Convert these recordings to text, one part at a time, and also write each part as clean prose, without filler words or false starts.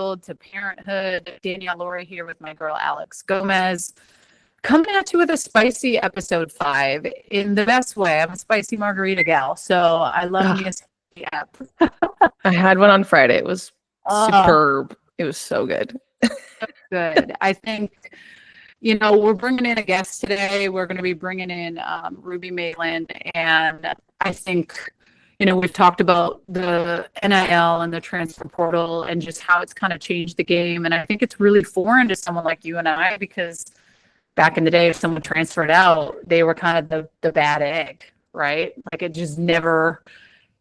world to parenthood. Danielle Laurie here with my girl Alex Gomez, coming at you with a spicy episode 5 in the best way. I'm a spicy margarita gal, so I love me a spicy app. I had one on Friday. It was superb. It was so good. So good. I think, we're bringing in a guest today. We're going to be bringing in Ruby Meylan, and I think, we've talked about the NIL and the transfer portal and just how it's kind of changed the game. And I think it's really foreign to someone like you and I, because back in the day, if someone transferred out, they were kind of the bad egg, right? Like it just never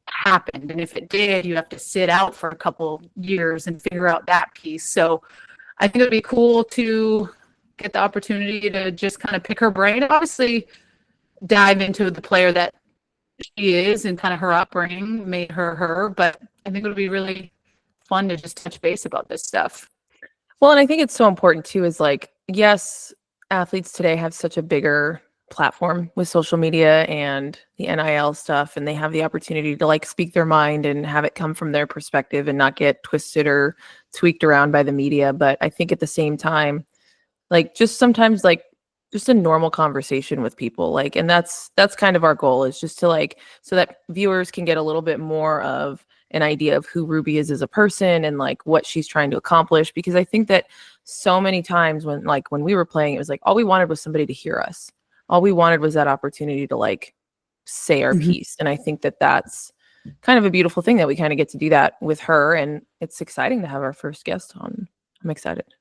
happened. And if it did, you have to sit out for a couple years and figure out that piece. So I think it would be cool to get the opportunity to just kind of pick her brain. Obviously, dive into the player that she is and kind of her upbringing made her, but I think it would be really fun to just touch base about this stuff. Well, and I think it's so important too, is like, yes, athletes today have such a bigger platform with social media and the NIL stuff, and they have the opportunity to like speak their mind and have it come from their perspective and not get twisted or tweaked around by the media. But I think at the same time, like just sometimes like just a normal conversation with people, like, and that's kind of our goal, is just to like, so that viewers can get a little bit more of an idea of who Ruby is as a person and like what she's trying to accomplish. Because I think that so many times when we were playing, it was like all we wanted was somebody to hear us. All we wanted was that opportunity to like say our piece. And I think that that's kind of a beautiful thing that we kind of get to do that with her. And it's exciting to have our first guest on. I'm excited.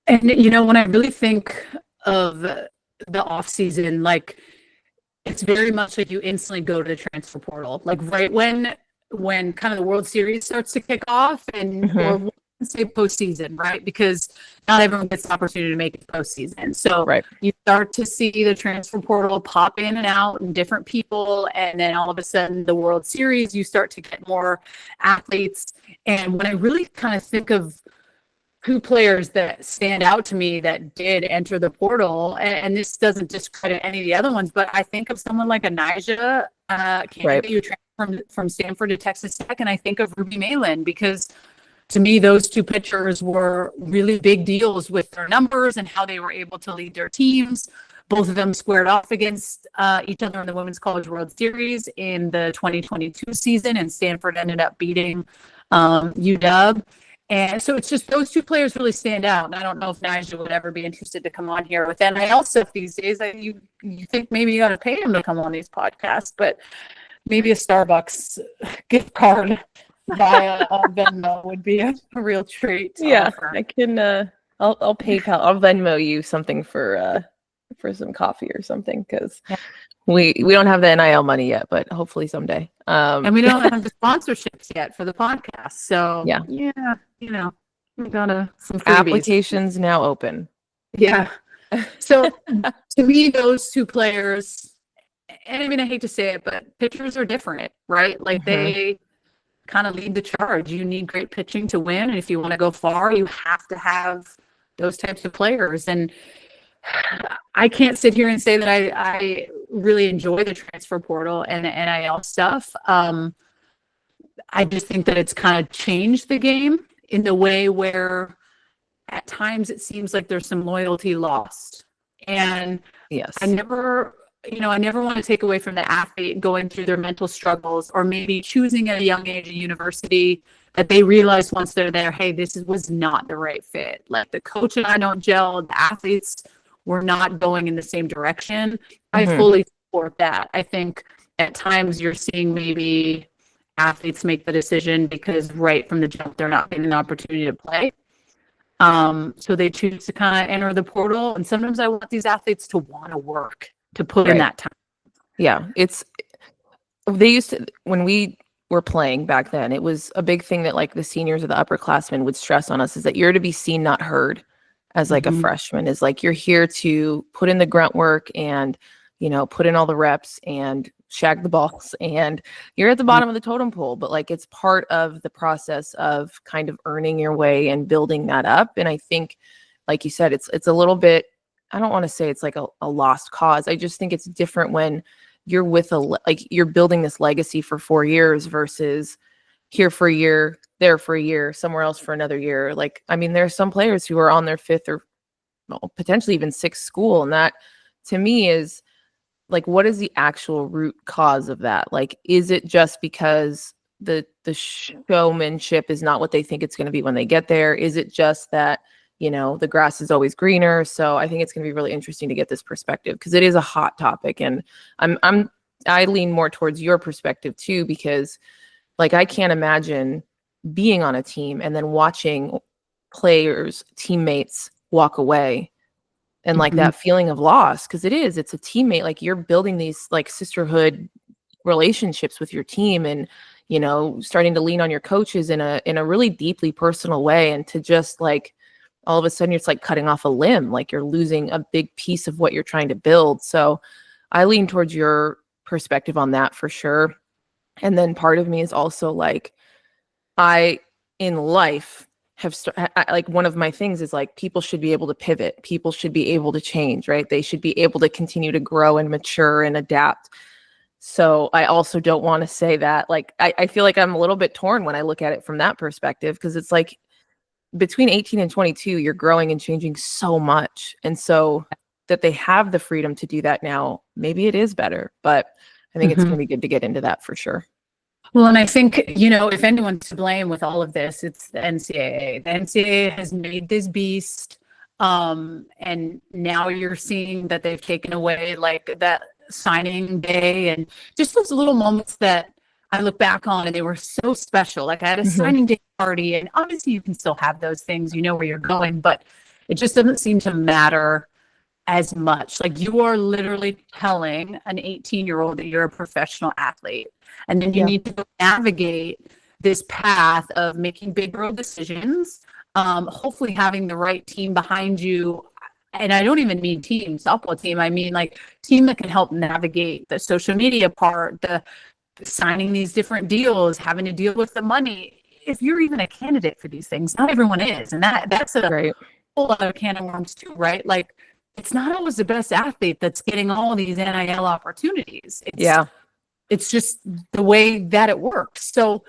And, when I really think of the off season, like it's very much like you instantly go to the transfer portal, like right when kind of the World Series starts to kick off and or say postseason, right? Because not everyone gets the opportunity to make it postseason. So you start to see the transfer portal pop in and out and different people. And then all of a sudden the World Series, you start to get more athletes. And when I really kind of think of who players that stand out to me that did enter the portal, and this doesn't discredit any of the other ones, but I think of someone like a Nyjah Kennedy who transferred from Stanford to Texas Tech, and I think of Ruby Meylan, because to me, those two pitchers were really big deals with their numbers and how they were able to lead their teams. Both of them squared off against each other in the Women's College World Series in the 2022 season, and Stanford ended up beating UW. And so it's just those two players really stand out. And I don't know if Nyjah would ever be interested to come on here with NIL stuff these days. You think maybe you got to pay him to come on these podcasts, but maybe a Starbucks gift card via Venmo would be a real treat. Yeah, I can. I'll PayPal. I'll Venmo you something for some coffee or something, because we don't have the NIL money yet, but hopefully someday. And we don't have the sponsorships yet for the podcast. So yeah, we got some freebies. Applications now open. Yeah. So to me, those two players, and I mean, I hate to say it, but pitchers are different, right? Like they kind of lead the charge. You need great pitching to win. And if you want to go far, you have to have those types of players. And I can't sit here and say that I really enjoy the transfer portal and the NIL stuff. I just think that it's kind of changed the game in the way where at times it seems like there's some loyalty lost. And I never want to take away from the athlete going through their mental struggles, or maybe choosing at a young age a university that they realize once they're there, hey, was not the right fit. Like the coach and I don't gel, the athletes were not going in the same direction. I fully support that. I think at times you're seeing maybe athletes make the decision because right from the jump they're not getting an opportunity to play. So they choose to kind of enter the portal. And sometimes I want these athletes to want to work, to put in that time. Yeah, they used to, when we were playing back then, it was a big thing that like the seniors or the upperclassmen would stress on us, is that you're to be seen, not heard. As like a freshman, is like you're here to put in the grunt work and put in all the reps and shag the balls, and you're at the bottom of the totem pole, but like it's part of the process of kind of earning your way and building that up. And I think, like you said, it's a little bit, I don't want to say it's like a lost cause. I just think it's different when you're with you're building this legacy for 4 years versus here for a year, there for a year, somewhere else for another year. Like, I mean, there are some players who are on their fifth or potentially even sixth school. And that to me is like, what is the actual root cause of that? Like, is it just because the showmanship is not what they think it's going to be when they get there? Is it just that, the grass is always greener? So I think it's going to be really interesting to get this perspective, because it is a hot topic. And I lean more towards your perspective too, because like, I can't imagine being on a team and then watching players, teammates walk away and like that feeling of loss. Cause it's a teammate. Like, you're building these like sisterhood relationships with your team, and, starting to lean on your coaches in a really deeply personal way. And to just like, all of a sudden it's like cutting off a limb, like you're losing a big piece of what you're trying to build. So I lean towards your perspective on that for sure. And then part of me is also like, in life have like, one of my things is like, people should be able to pivot. People should be able to change, right? They should be able to continue to grow and mature and adapt. So I also don't want to say that, like, I feel like I'm a little bit torn when I look at it from that perspective, because it's like between 18 and 22, you're growing and changing so much. And so that they have the freedom to do that now, maybe it is better, but I think it's going to be good to get into that for sure. Well, and I think, if anyone's to blame with all of this, it's the NCAA. The NCAA has made this beast. And now you're seeing that they've taken away like that signing day and just those little moments that I look back on, and they were so special. Like, I had a signing day party, and obviously you can still have those things, where you're going, but it just doesn't seem to matter as much. Like, you are literally telling an 18-year-old that you're a professional athlete. And then you need to navigate this path of making big road decisions, hopefully having the right team behind you. And I don't even mean softball team. I mean like team that can help navigate the social media part, the signing these different deals, having to deal with the money. If you're even a candidate for these things, not everyone is. And that's a whole other can of worms too, right? Like, it's not always the best athlete that's getting all these NIL opportunities. It's just the way that it works. So,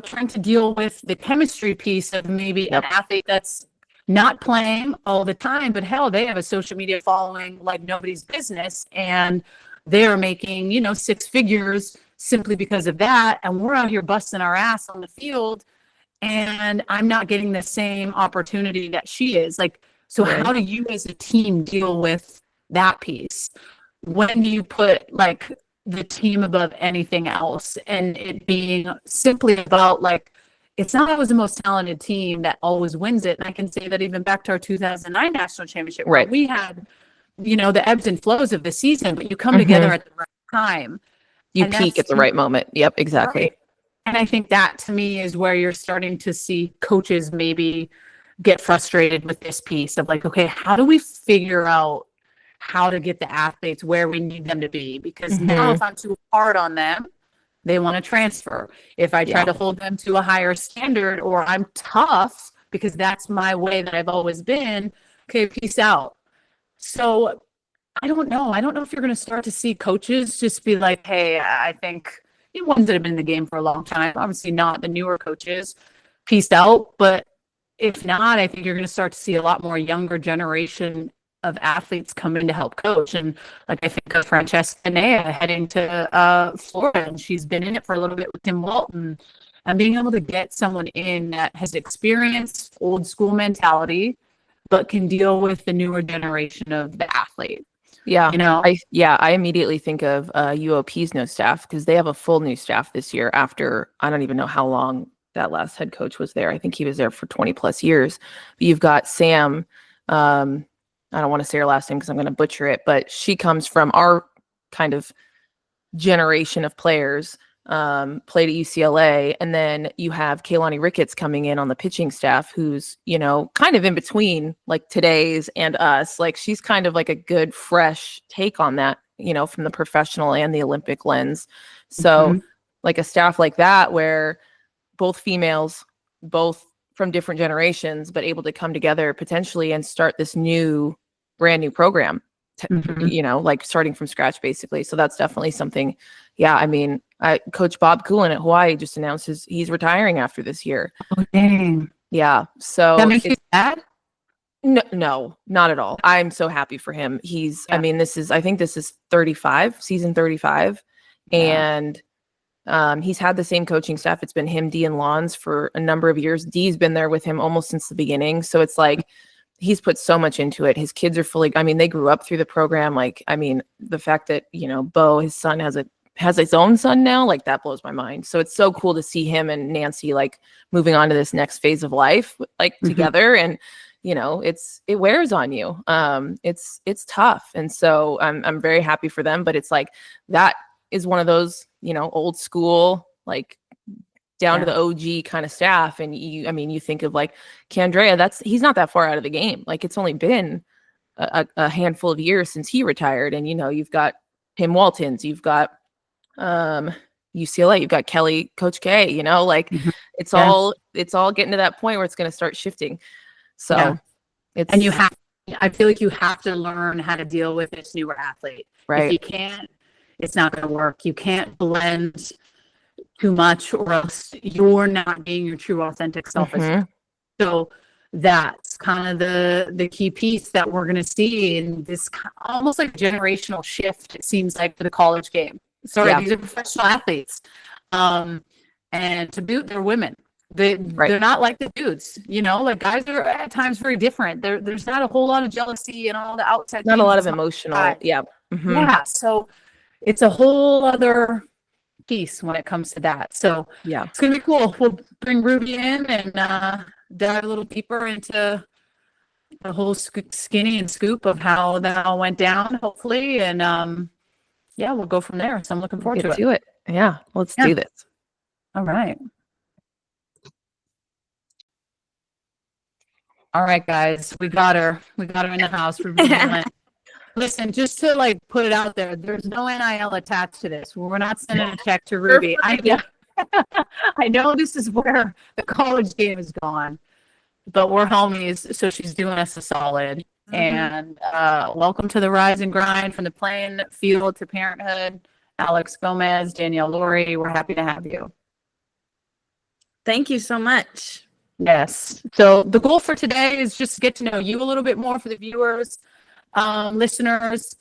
trying to deal with the chemistry piece of maybe an athlete that's not playing all the time, but hell, they have a social media following like nobody's business, and they're making, six figures simply because of that. And we're out here busting our ass on the field, and I'm not getting the same opportunity that she is. Like, so how do you as a team deal with that piece? When do you put like the team above anything else, and it being simply about like, it's not always the most talented team that always wins it. And I can say that even back to our 2009 national championship, where we had, the ebbs and flows of the season, but you come together at the right time. You peak at the right moment. Yep, exactly. Right. And I think that to me is where you're starting to see coaches maybe get frustrated with this piece of like, okay, how do we figure out how to get the athletes where we need them to be? Because now if I'm too hard on them, they want to transfer. If I try to hold them to a higher standard, or I'm tough because that's my way that I've always been, okay, peace out. So I don't know. I don't know if you're going to start to see coaches just be like, hey, I think the ones that have been in the game for a long time, obviously not the newer coaches, peace out. But if not, I think you're going to start to see a lot more younger generation of athletes come in to help coach. And like, I think of Francesca Nea heading to Florida, and she's been in it for a little bit with Tim Walton, and being able to get someone in that has experienced old school mentality, but can deal with the newer generation of the athlete. Yeah. I immediately think of UOP's new staff, because they have a full new staff this year after, I don't even know how long that last head coach was there. I think he was there for 20 plus years. But you've got Sam, I don't want to say her last name because I'm going to butcher it, but she comes from our kind of generation of players, played at UCLA. And then you have Kaylani Ricketts coming in on the pitching staff, who's, kind of in between like today's and us. Like, she's kind of like a good, fresh take on that, from the professional and the Olympic lens. So like a staff like that, where both females, both from different generations, but able to come together potentially and start this brand new program, like starting from scratch, basically. So that's definitely something. Yeah. I mean, Coach Bob Coolin at Hawaii just announced he's retiring after this year. Oh, dang. Yeah. So That makes you sad? no, not at all. I'm so happy for him. I mean, I think this is 35, season 35. Yeah. And he's had the same coaching staff. It's been him, Dee, and Lons for a number of years. Dee's been there with him almost since the beginning. So it's like, he's put so much into it. His kids are they grew up through the program. Like, I mean, the fact that, Bo, his son, has his own son now, like, that blows my mind. So it's so cool to see him and Nancy like moving on to this next phase of life, like together. And, it wears on you. It's tough. And so I'm very happy for them, but it's like, that is one of those, old school, like down to the OG kind of staff. And you think of like Candrea, he's not that far out of the game. Like, it's only been a handful of years since he retired. And, you've got Tim Waltons, you've got UCLA, you've got Kelly, Coach K, it's all getting to that point where it's going to start shifting. So I feel like you have to learn how to deal with this newer athlete. Right. If you can't, it's not going to work. You can't blend too much, or else you're not being your true authentic self. So that's kind of the key piece that we're going to see in this almost like generational shift, it seems like, for the college game. Sorry, these are professional athletes. And to boot, they're women. They're not like the dudes, like, guys are at times very different. There's not a whole lot of jealousy and all the outside. Not a lot of emotional. Yeah. Yeah. So it's a whole other piece when it comes to that. So it's going to be cool. We'll bring Ruby in and dive a little deeper into the whole skinny and scoop of how that all went down, hopefully. And we'll go from there. So I'm looking forward to it. Yeah. Let's do this. All right. All right, guys, we got her in the house. Listen, just to like put it out there, there's no NIL attached to this. We're not sending a check to Ruby. I know this is where the college game is gone, but we're homies, so she's doing us a solid. And welcome to the Rise and Grind, from the playing field to parenthood. Alex Gomez, Danielle Laurie, we're happy to have you. Thank you so much. Yes. So the goal for today is just to get to know you a little bit more, for the viewers, listeners,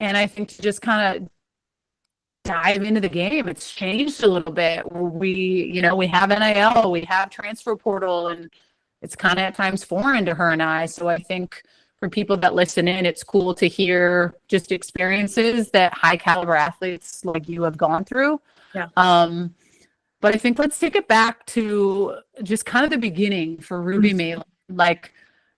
and I think to just kind of dive into the game. It's changed a little bit. We have NIL, we have transfer portal, and it's kind of at times foreign to her and I. So I think for people that listen in, it's cool to hear just experiences that high caliber athletes like you have gone through. Yeah. But I think let's take it back to just kind of the beginning for Ruby Meylan. Like,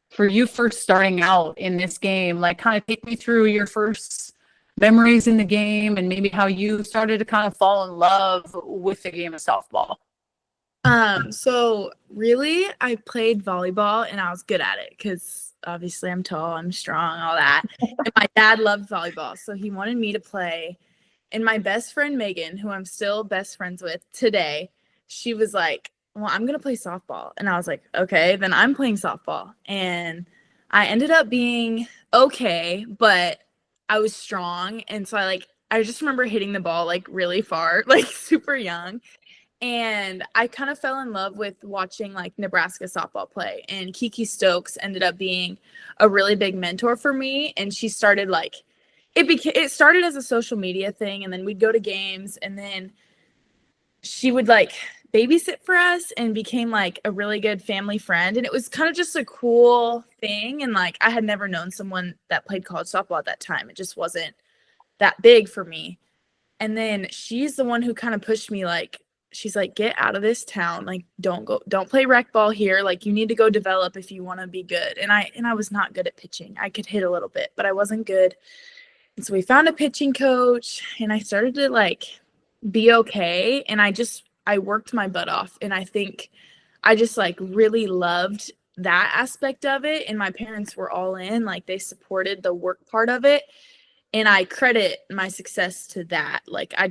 for you first starting out in this game, like, kind of take me through your first memories in the game and maybe how you started to kind of fall in love with the game of softball. So really, I played volleyball and I was good at it because obviously I'm tall, I'm strong, all that. And my dad loved volleyball, so he wanted me to play. And my best friend, Megan, who I'm still best friends with today, she was like, well, I'm going to play softball. And I was like, okay, then I'm playing softball. And I ended up being okay, but I was strong. And so I just remember hitting the ball like really far, like super young. And I kind of fell in love with watching like Nebraska softball play. And Kiki Stokes ended up being a really big mentor for me. And she started it started as a social media thing, and then we'd go to games, and then she would like babysit for us and became like a really good family friend. And it was kind of just a cool thing. And like, I had never known someone that played college softball at that time. It just wasn't that big for me. And then she's the one who kind of pushed me, like, she's like, get out of this town. Like, don't play rec ball here. Like, you need to go develop if you want to be good. And I was not good at pitching. I could hit a little bit, but I wasn't good. And so we found a pitching coach, and I started to like be okay. And I worked my butt off. And I think I just like really loved that aspect of it. And my parents were all in, like, they supported the work part of it. And I credit my success to that. Like, I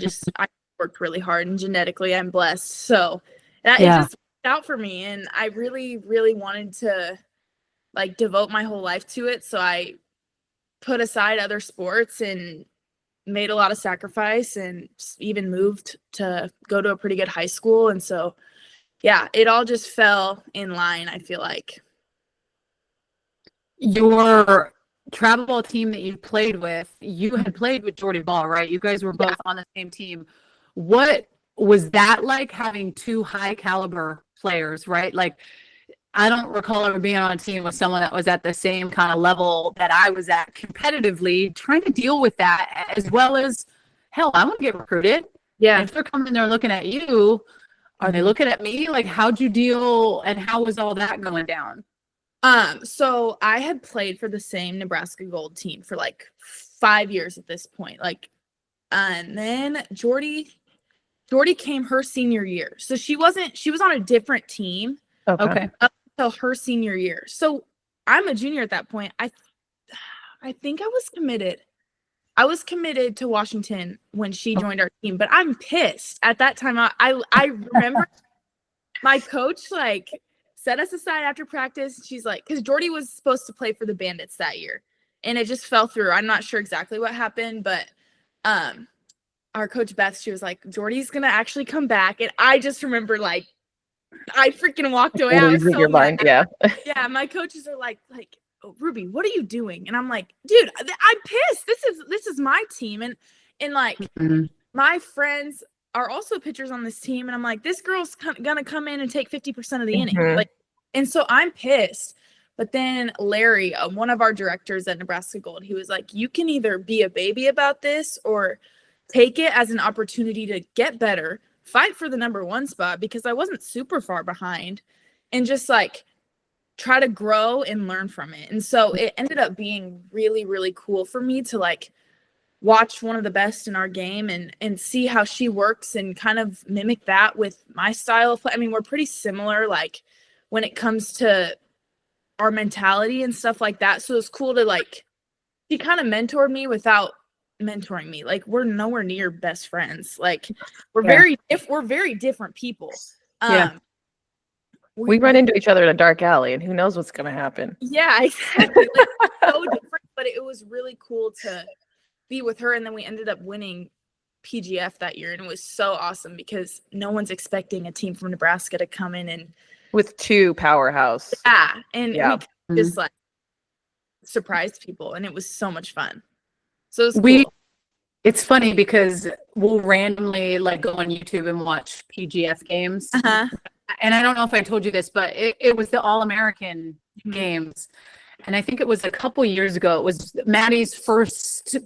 worked really hard, and genetically I'm blessed. So it just worked out for me. And I really, really wanted to like devote my whole life to it. So I put aside other sports and made a lot of sacrifice and even moved to go to a pretty good high school. And so, yeah, it all just fell in line, I feel like. Your travel ball team that you played with, you had played with Jordy Ball, right? You guys were both on the same team. What was that like, having two high caliber players, right? Like, I don't recall ever being on a team with someone that was at the same kind of level that I was at competitively, trying to deal with that, as well as, hell, I want to get recruited. Yeah. And if they're coming there looking at you, are they looking at me? Like, how'd you deal, and how was all that going down? So I had played for the same Nebraska Gold team for like 5 years at this point. Like, and then Jordy came her senior year. So she was on a different team. Okay. Up until her senior year. So I'm a junior at that point. I think I was committed. I was committed to Washington when she joined our team, but I'm pissed at that time. I remember my coach like set us aside after practice. She's like, because Jordy was supposed to play for the Bandits that year, and it just fell through. I'm not sure exactly what happened, but our coach Beth, she was like, Jordy's gonna actually come back, and I just remember like I freaking walked away. I was so your mind, mad. yeah. Yeah, my coaches are like, oh, Ruby, what are you doing? And I'm like, dude, I'm pissed. This is my team, and like my friends are also pitchers on this team, and I'm like, this girl's gonna come in and take 50% of the inning, like, and so I'm pissed. But then Larry, one of our directors at Nebraska Gold, he was like, you can either be a baby about this or take it as an opportunity to get better, fight for the number one spot, because I wasn't super far behind, and just like try to grow and learn from it. And so it ended up being really, really cool for me to like watch one of the best in our game and see how she works and kind of mimic that with my style of play. I mean, we're pretty similar, like when it comes to our mentality and stuff like that. So it's cool to like, she kind of mentored me without mentoring me. Like, we're nowhere near best friends. Like, we're very different people. We run into each other in a dark alley, and who knows what's going to happen. Yeah, exactly. Like, so different, but it was really cool to be with her. And then we ended up winning PGF that year, and it was so awesome because no one's expecting a team from Nebraska to come in and with two powerhouse. Yeah, and we just like surprised people, and it was so much fun. So it was cool. It's funny because we'll randomly like go on YouTube and watch PGF games. And I don't know if I told you this, but it was the All-American games. And I think it was a couple years ago. It was Maddie's first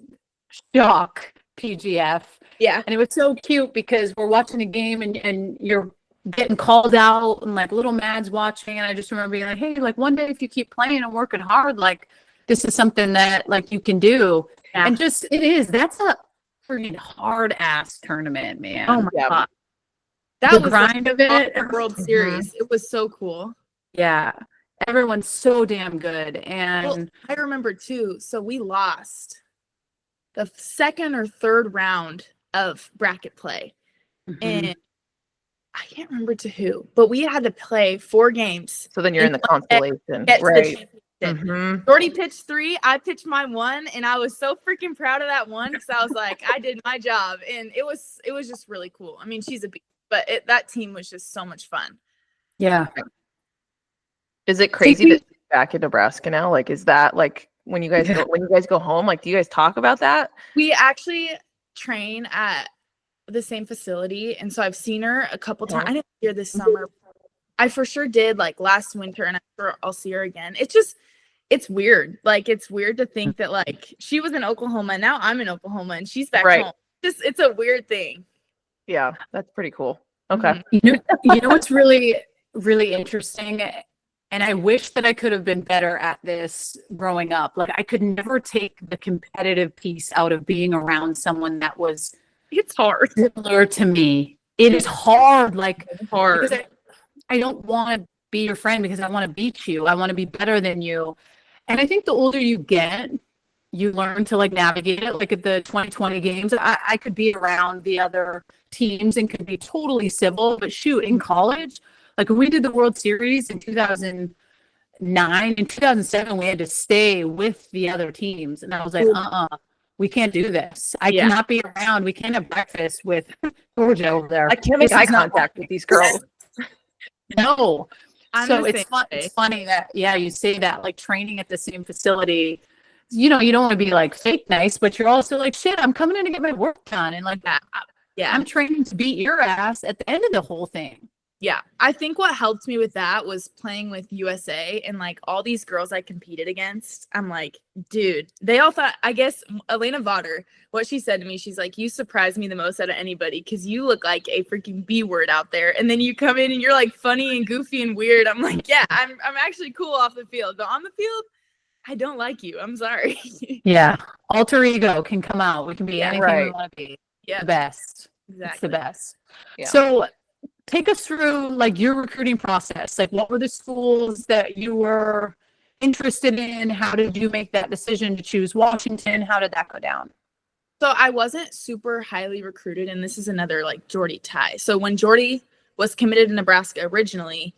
shock PGF. Yeah. And it was so cute because we're watching a game and you're getting called out, and like little Mad's watching. And I just remember being like, hey, like one day if you keep playing and working hard, like this is something that like you can do. Yeah. And just, that's a pretty hard ass tournament, man. Oh my God. That was the grind of it. World Series. It was so cool. Yeah. Everyone's so damn good. And I remember too. So we lost the second or third round of bracket play. And I can't remember to who, but we had to play 4 games. So then you're in the constellation. Right. Jordy pitched 3, I pitched my 1, and I was so freaking proud of that one because I was like, I did my job, and it was just really cool. I mean, she's a beast, but that team was just so much fun. Yeah. Is it crazy to be back in Nebraska now? Like, is that like when you guys go home? Like, do you guys talk about that? We actually train at the same facility, and so I've seen her a couple times. I didn't see her this summer. I for sure did like last winter, and I'm sure I'll see her again. It's weird. Like, it's weird to think that like she was in Oklahoma, now I'm in Oklahoma, and she's back home. It's a weird thing. Yeah, that's pretty cool. Okay. You know what's really, really interesting? And I wish that I could have been better at this growing up. Like, I could never take the competitive piece out of being around someone that was it's hard. Similar to me. It is hard. Like, it's hard. Because I don't want to be your friend because I want to beat you. I want to be better than you. And I think the older you get, you learn to like navigate it. Like at the 2020 games, I could be around the other teams and could be totally civil. But shoot, in college, like when we did the World Series in 2009, in 2007, we had to stay with the other teams. And I was like, we can't do this. I Yeah. cannot be around. We can't have breakfast with Georgia over there. I can't make This eye is not contact with these girls. No. I'm So the it's same fun. way. It's funny that, yeah, you say that, like training at the same facility, you know, you don't want to be like fake nice, but you're also like, shit, I'm coming in to get my work done. And like, Yeah. I'm training to beat your ass at the end of the whole thing. Yeah. I think what helped me with that was playing with USA and like all these girls I competed against. I'm like, dude, they all thought, I guess Elena Vaughter, what she said to me, she's like, you surprised me the most out of anybody because you look like a freaking B word out there. And then you come in and you're like funny and goofy and weird. I'm like, yeah, I'm actually cool off the field, but on the field, I don't like you. I'm sorry. Yeah. Alter ego can come out. We can be anything we Right. want to be. Yeah. The best. It's Exactly. the best. Yeah. So take us through like your recruiting process. Like what were the schools that you were interested in? How did you make that decision to choose Washington? How did that go down? So I wasn't super highly recruited, and this is another like Jordy tie. So when Jordy was committed to Nebraska originally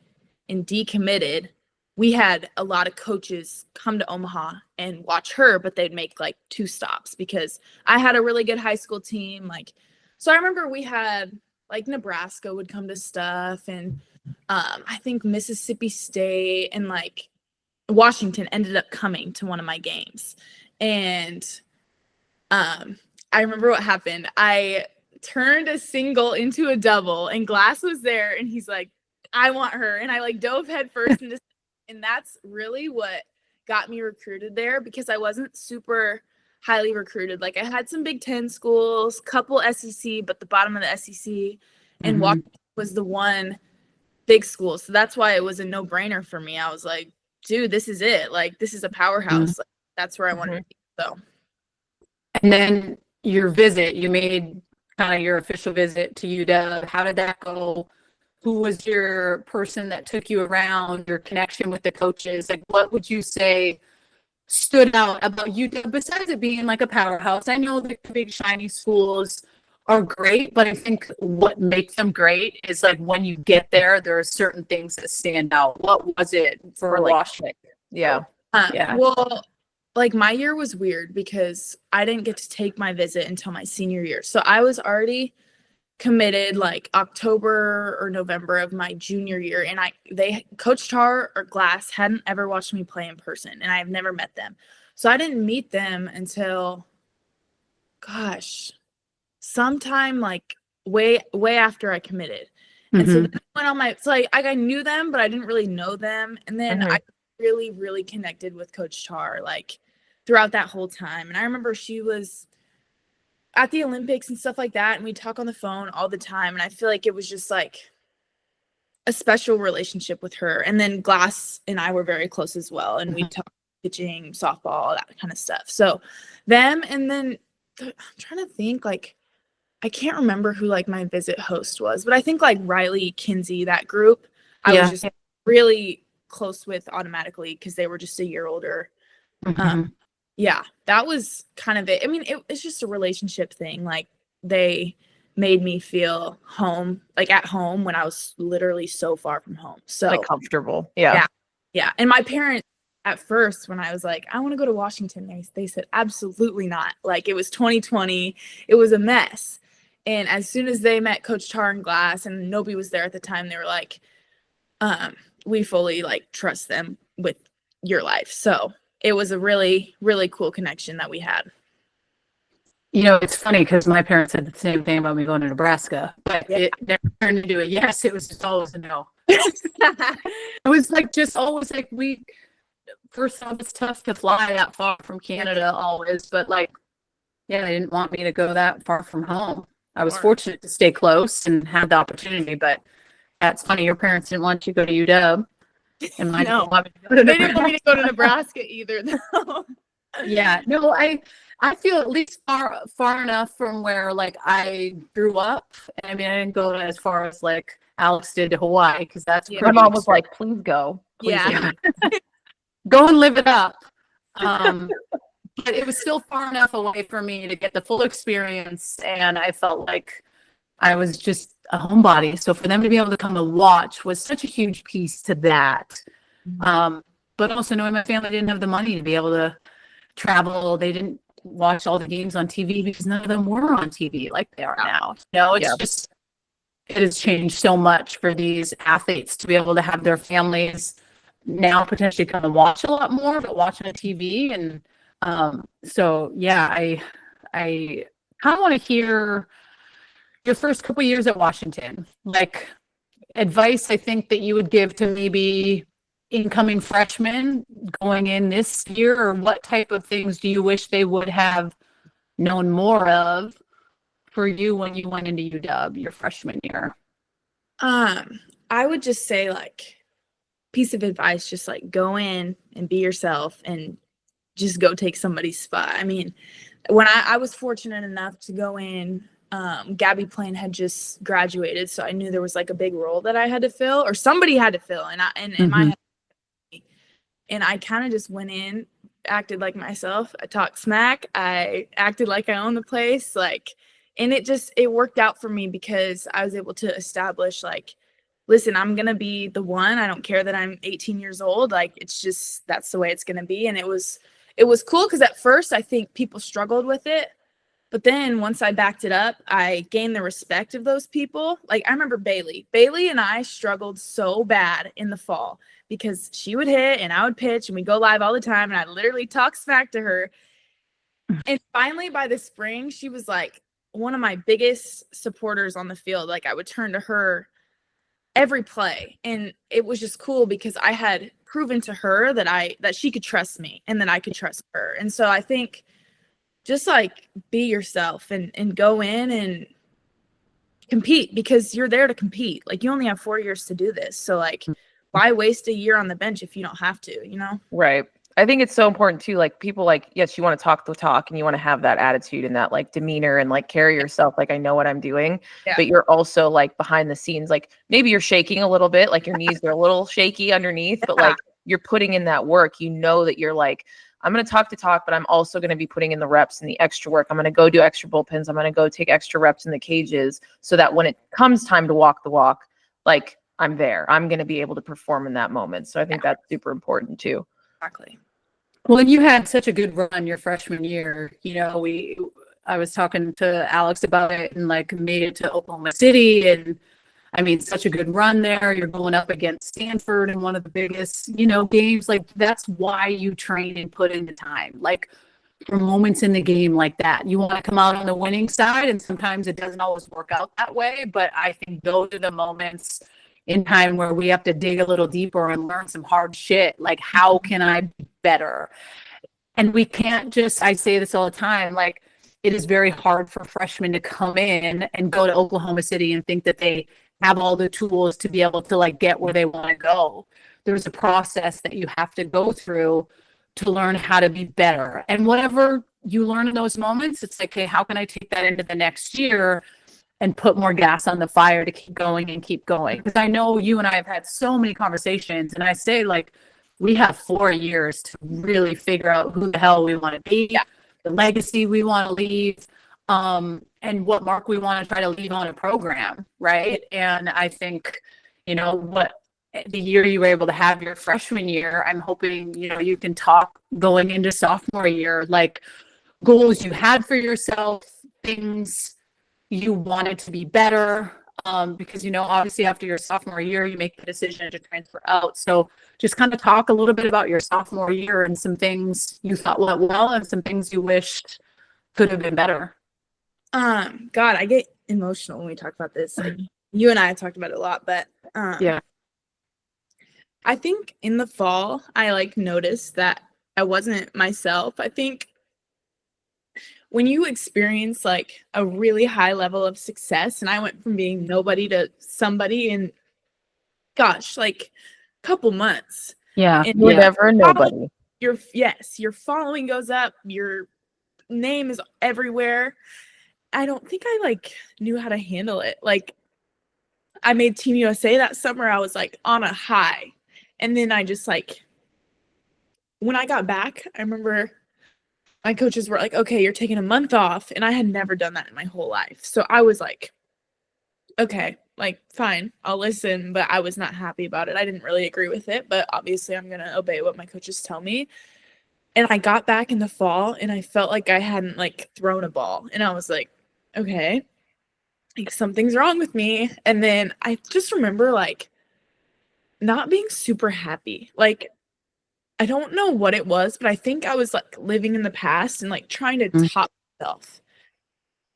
and decommitted, we had a lot of coaches come to Omaha and watch her, but they'd make like 2 stops because I had a really good high school team. Like, so I remember we had like Nebraska would come to stuff, and I think Mississippi State and like Washington ended up coming to one of my games. And I remember what happened. I turned a single into a double, and Glass was there, and he's like, I want her. And I like dove head first into, and that's really what got me recruited there because I wasn't super highly recruited. Like I had some Big Ten schools, couple SEC, but the bottom of the SEC, and Washington was the one big school. So that's why it was a no-brainer for me. I was like, dude, this is it. Like this is a powerhouse. Like, that's where I wanted to be. So. And then your visit, you made kind of your official visit to UW. How did that go? Who was your person that took you around, your connection with the coaches? Like, what would you say stood out about UW besides it being like a powerhouse? I know that the big shiny schools are great, but I think what makes them great is like when you get there, there are certain things that stand out. What was it for like, Washington? Yeah. Yeah. Well, like my year was weird because I didn't get to take my visit until my senior year. So I was already committed like October or November of my junior year, and Coach Tar or Glass hadn't ever watched me play in person, and I've never met them. So I didn't meet them until sometime like way after I committed. And so then I went on my, so I knew them, but I didn't really know them. And then I really, really connected with Coach Tar like throughout that whole time. And I remember she was at the Olympics and stuff like that, and we'd talk on the phone all the time. And I feel like it was just like a special relationship with her. And then Glass and I were very close as well. And we'd talk pitching, softball, all that kind of stuff. So them, and then I'm trying to think, like, I can't remember who like my visit host was, but I think like Riley, Kinsey, that group, I was just really close with automatically because they were just a year older. Yeah, that was kind of it. I mean, it's just a relationship thing. Like they made me feel home, like at home when I was literally so far from home. So like comfortable. Yeah. And my parents at first, when I was like, I want to go to Washington, they said, absolutely not. Like it was 2020. It was a mess. And as soon as they met Coach Tar and Glass, and Nobi was there at the time, they were like, we fully like trust them with your life. So it was a really, really cool connection that we had. You know, it's funny because my parents said the same thing about me going to Nebraska, but it never turned into a yes. It was just always a no. It was like just always like first off, it's tough to fly that far from Canada always, but like, yeah, they didn't want me to go that far from home. I was fortunate to stay close and have the opportunity, but that's funny. Your parents didn't want you to go to UW. And mine didn't want me to go to They didn't want me to go to Nebraska either, though. Yeah, no, I feel at least far enough from where like I grew up. I mean, I didn't go as far as like Alex did to Hawaii because that's My mom was like, please go. Please go and live it up. But it was still far enough away for me to get the full experience, and I felt like I was just a homebody. So for them to be able to come and watch was such a huge piece to that. But also knowing my family didn't have the money to be able to travel. They didn't watch all the games on TV because none of them were on TV like they are now. It's just, it has changed so much for these athletes to be able to have their families now potentially come and watch a lot more, but watching on TV. And so, yeah, I kind of want to hear your first couple years at Washington, like advice I think that you would give to maybe incoming freshmen going in this year, or what type of things do you wish they would have known more of for you when you went into UW your freshman year? I would just say, like, piece of advice, just like go in and be yourself and just go take somebody's spot. I mean, when I was fortunate enough to go in, Gabby Plain had just graduated, so I knew there was like a big role that I had to fill, or somebody had to fill, and my head. And I kind of just went in, acted like myself. I talked smack. I acted like I owned the place. Like, and it worked out for me because I was able to establish, like, listen, I'm going to be the one. I don't care that I'm 18 years old. Like, it's just, that's the way it's going to be. And it was cool because at first I think people struggled with it. But then once I backed it up, I gained the respect of those people. Like, I remember Bailey and I struggled so bad in the fall because she would hit and I would pitch and we'd go live all the time. And I literally talk smack to her. And finally by the spring, she was like one of my biggest supporters on the field. Like, I would turn to her every play. And it was just cool because I had proven to her that she could trust me and that I could trust her. And so I think just like be yourself and go in and compete because you're there to compete. Like, you only have 4 years to do this. So, like, why waste a year on the bench if you don't have to, you know? Right. I think it's so important too. Like, people, like, yes, you want to talk the talk and you want to have that attitude and that like demeanor and like carry yourself like I know what I'm doing. Yeah. But you're also like behind the scenes, like maybe you're shaking a little bit, like your knees are a little shaky underneath, but like you're putting in that work. You know that you're like, I'm going to talk the talk, but I'm also going to be putting in the reps and the extra work. I'm going to go do extra bullpens. I'm going to go take extra reps in the cages so that when it comes time to walk the walk, like, I'm there. I'm going to be able to perform in that moment. So I think that's super important too. Exactly. Well, and you had such a good run your freshman year. I was talking to Alex about it and like made it to Oklahoma City, and I mean, such a good run there. You're going up against Stanford in one of the biggest, games. Like, that's why you train and put in the time. Like, for moments in the game like that, you want to come out on the winning side, and sometimes it doesn't always work out that way. But I think those are the moments in time where we have to dig a little deeper and learn some hard shit. Like, how can I be better? And we can't just, I say this all the time, like, it is very hard for freshmen to come in and go to Oklahoma City and think that they have all the tools to be able to like get where they want to go. There's a process that you have to go through to learn how to be better. And whatever you learn in those moments, it's like, okay, how can I take that into the next year and put more gas on the fire to keep going and keep going? Because I know you and I have had so many conversations, and I say, like, we have 4 years to really figure out who the hell we want to be, the legacy we want to leave, and what mark we want to try to leave on a program, right? And I think, what the year you were able to have your freshman year, I'm hoping, you can talk going into sophomore year, like goals you had for yourself, things you wanted to be better, because, obviously after your sophomore year, you make the decision to transfer out. So just kind of talk a little bit about your sophomore year and some things you thought went well and some things you wished could have been better. God, I get emotional when we talk about this. Like, you and I have talked about it a lot, but yeah. I think in the fall, I like noticed that I wasn't myself. I think when you experience like a really high level of success, and I went from being nobody to somebody in, gosh, like a couple months. Yeah. And you're never nobody. Your following goes up. Your name is everywhere. I don't think I like knew how to handle it. Like, I made Team USA that summer. I was like on a high. And then I just like, when I got back, I remember my coaches were like, okay, you're taking a month off. And I had never done that in my whole life. So I was like, okay, like, fine, I'll listen. But I was not happy about it. I didn't really agree with it. But obviously I'm going to obey what my coaches tell me. And I got back in the fall and I felt like I hadn't like thrown a ball. And I was like, okay, like something's wrong with me. And then I just remember like not being super happy. Like, I don't know what it was, but I think I was like living in the past and like trying to top myself.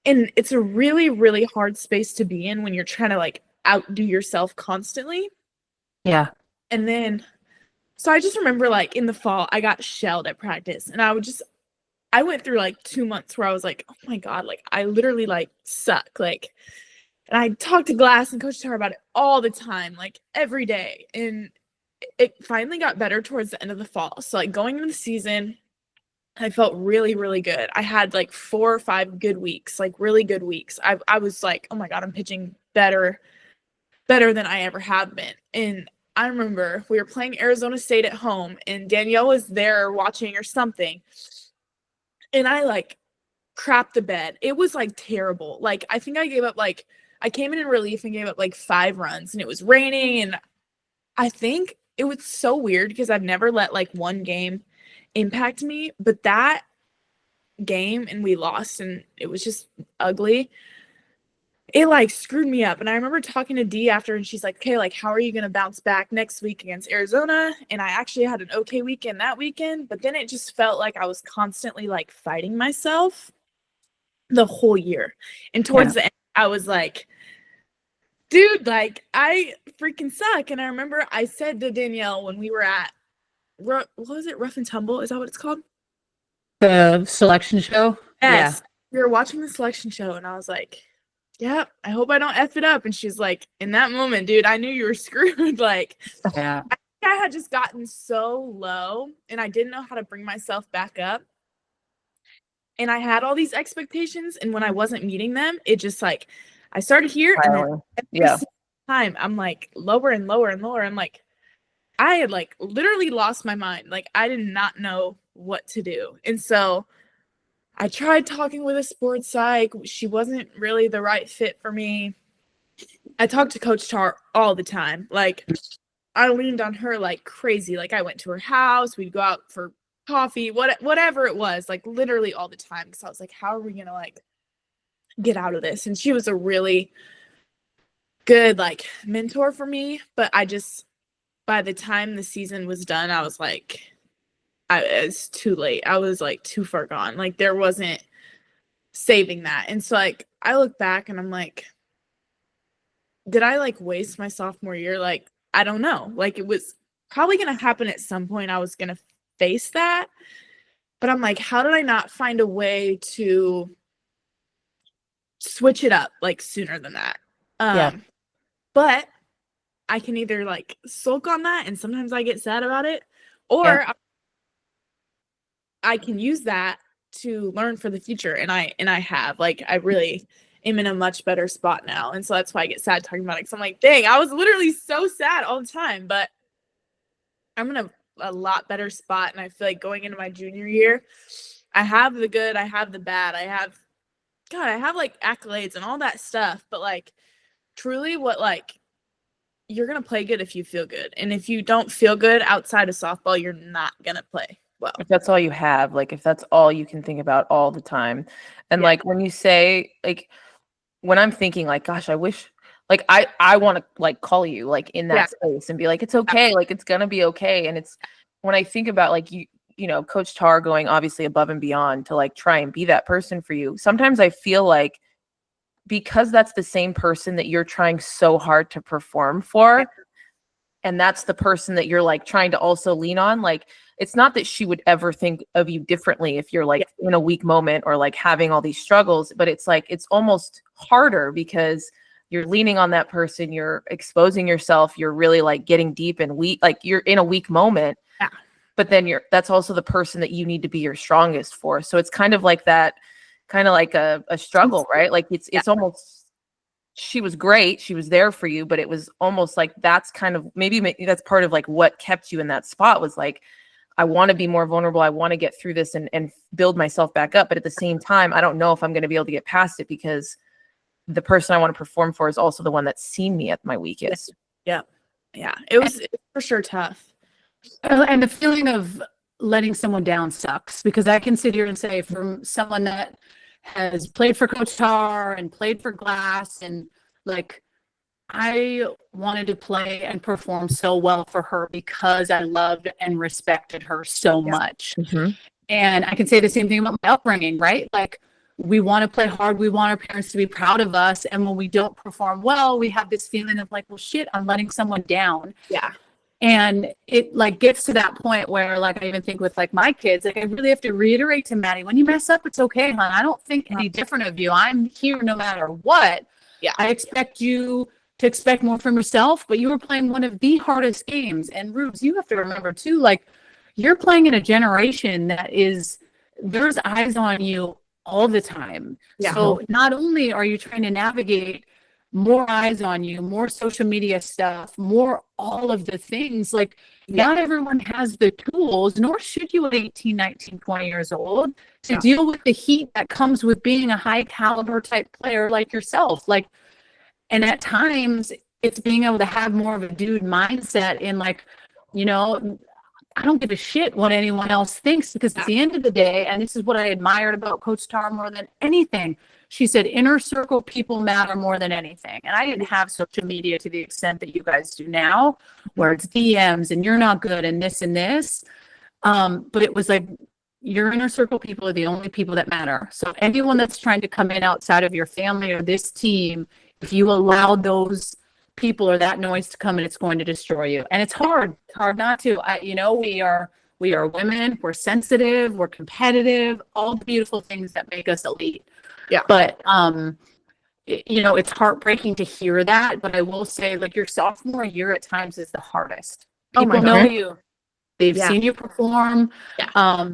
And it's a really, really hard space to be in when you're trying to like outdo yourself constantly. Yeah. And then, so I just remember like in the fall, I got shelled at practice and I went through like 2 months where I was like, oh my God, like I literally like suck. Like, and I talked to Glass and Coach Tara about it all the time, like every day. And it finally got better towards the end of the fall. So like going into the season, I felt really, really good. I had like 4 or 5 good weeks, like really good weeks. I was like, oh my God, I'm pitching better than I ever have been. And I remember we were playing Arizona State at home and Danielle was there watching or something. And I like crapped the bed. It was like terrible. Like I think I gave up like I came in relief and gave up like 5 runs and it was raining. And I think it was so weird because I've never let like one game impact me, but that game and we lost and it was just ugly. It like screwed me up. And I remember talking to Dee after and she's like, okay, like how are you going to bounce back next week against Arizona? And I actually had an okay weekend that weekend, but then it just felt like I was constantly like fighting myself the whole year. And towards the end, I was like, dude, like I freaking suck. And I remember I said to Danielle when we were at what was it, Rough and Tumble? Is that what it's called? The selection show? Yes. Yeah. We were watching the selection show and I was like, yeah, I hope I don't F it up. And she's like, in that moment, dude, I knew you were screwed. Like, Yeah. I had just gotten so low and I didn't know how to bring myself back up. And I had all these expectations. And when I wasn't meeting them, it just like, I started here and then every time I'm like lower and lower and lower. I'm like, I had like literally lost my mind. Like I did not know what to do. And so I tried talking with a sports psych. She wasn't really the right fit for me. I talked to Coach Tar all the time. Like I leaned on her like crazy. Like I went to her house. We'd go out for coffee, whatever it was, like literally all the time. Because I was like, how are we going to like get out of this? And she was a really good like mentor for me. But I just, by the time the season was done, I was like, it's too late. I was like too far gone. Like there wasn't saving that. And so like I look back and I'm like, did I like waste my sophomore year? Like, I don't know. Like it was probably going to happen at some point. I was going to face that. But I'm like, how did I not find a way to switch it up like sooner than that? But I can either like sulk on that and sometimes I get sad about it, or I can use that to learn for the future. And I have like, I really am in a much better spot now. And so that's why I get sad talking about it. Cause I'm like, dang, I was literally so sad all the time, but I'm in a lot better spot. And I feel like going into my junior year, I have the good, I have the bad. I have like accolades and all that stuff, but like truly what like, you're going to play good if you feel good. And if you don't feel good outside of softball, you're not going to play well. If that's all you have, like if that's all you can think about all the time. And like when you say, like when I'm thinking like, gosh, I wish like I want to like call you like in that space and be like, it's okay. Like it's going to be okay. And it's when I think about like you know, Coach Tar going obviously above and beyond to like try and be that person for you. Sometimes I feel like because that's the same person that you're trying so hard to perform for, and that's the person that you're like trying to also lean on, like it's not that she would ever think of you differently if you're like in a weak moment or like having all these struggles, but it's like it's almost harder because you're leaning on that person, you're exposing yourself, you're really like getting deep and weak, like you're in a weak moment, but then that's also the person that you need to be your strongest for. So it's kind of like that, kind of like a struggle, right? Like it's almost, she was great, she was there for you, but it was almost like that's kind of maybe that's part of like what kept you in that spot was like, I want to be more vulnerable, I want to get through this and build myself back up, but at the same time I don't know if I'm going to be able to get past it because the person I want to perform for is also the one that's seen me at my weakest. It was for sure tough. And the feeling of letting someone down sucks, because I can sit here and say, from someone that has played for Coach Tar and played for Glass, and like, I wanted to play and perform so well for her because I loved and respected her so much. And I can say the same thing about my upbringing, right? Like, we want to play hard. We want our parents to be proud of us. And when we don't perform well, we have this feeling of like, well, shit, I'm letting someone down. Yeah. And it like gets to that point where, like, I even think with like my kids, like, I really have to reiterate to Maddie, when you mess up, it's okay, hon. I don't think any different of you. I'm here no matter what. Yeah. I expect you to expect more from yourself, but you were playing one of the hardest games. And Rubes, you have to remember too, like, you're playing in a generation that is, there's eyes on you all the time. Yeah. So not only are you trying to navigate more eyes on you, more social media stuff, more all of the things, like, not everyone has the tools, nor should you at 18, 19, 20 years old, to deal with the heat that comes with being a high caliber type player like yourself. Like, and at times it's being able to have more of a dude mindset in, like, you know, I don't give a shit what anyone else thinks, because at the end of the day, and this is what I admired about Coach Tar more than anything, she said, inner circle people matter more than anything. And I didn't have social media to the extent that you guys do now, where it's DMs and you're not good and this and this. But it was like, your inner circle people are the only people that matter. So anyone that's trying to come in outside of your family or this team, if you allow those people or that noise to come in, it's going to destroy you. And it's hard not to. We are women, we're sensitive, we're competitive, all the beautiful things that make us elite. Yeah. But it's heartbreaking to hear that. But I will say, like, your sophomore year at times is the hardest. People know you. They've seen you perform. Yeah.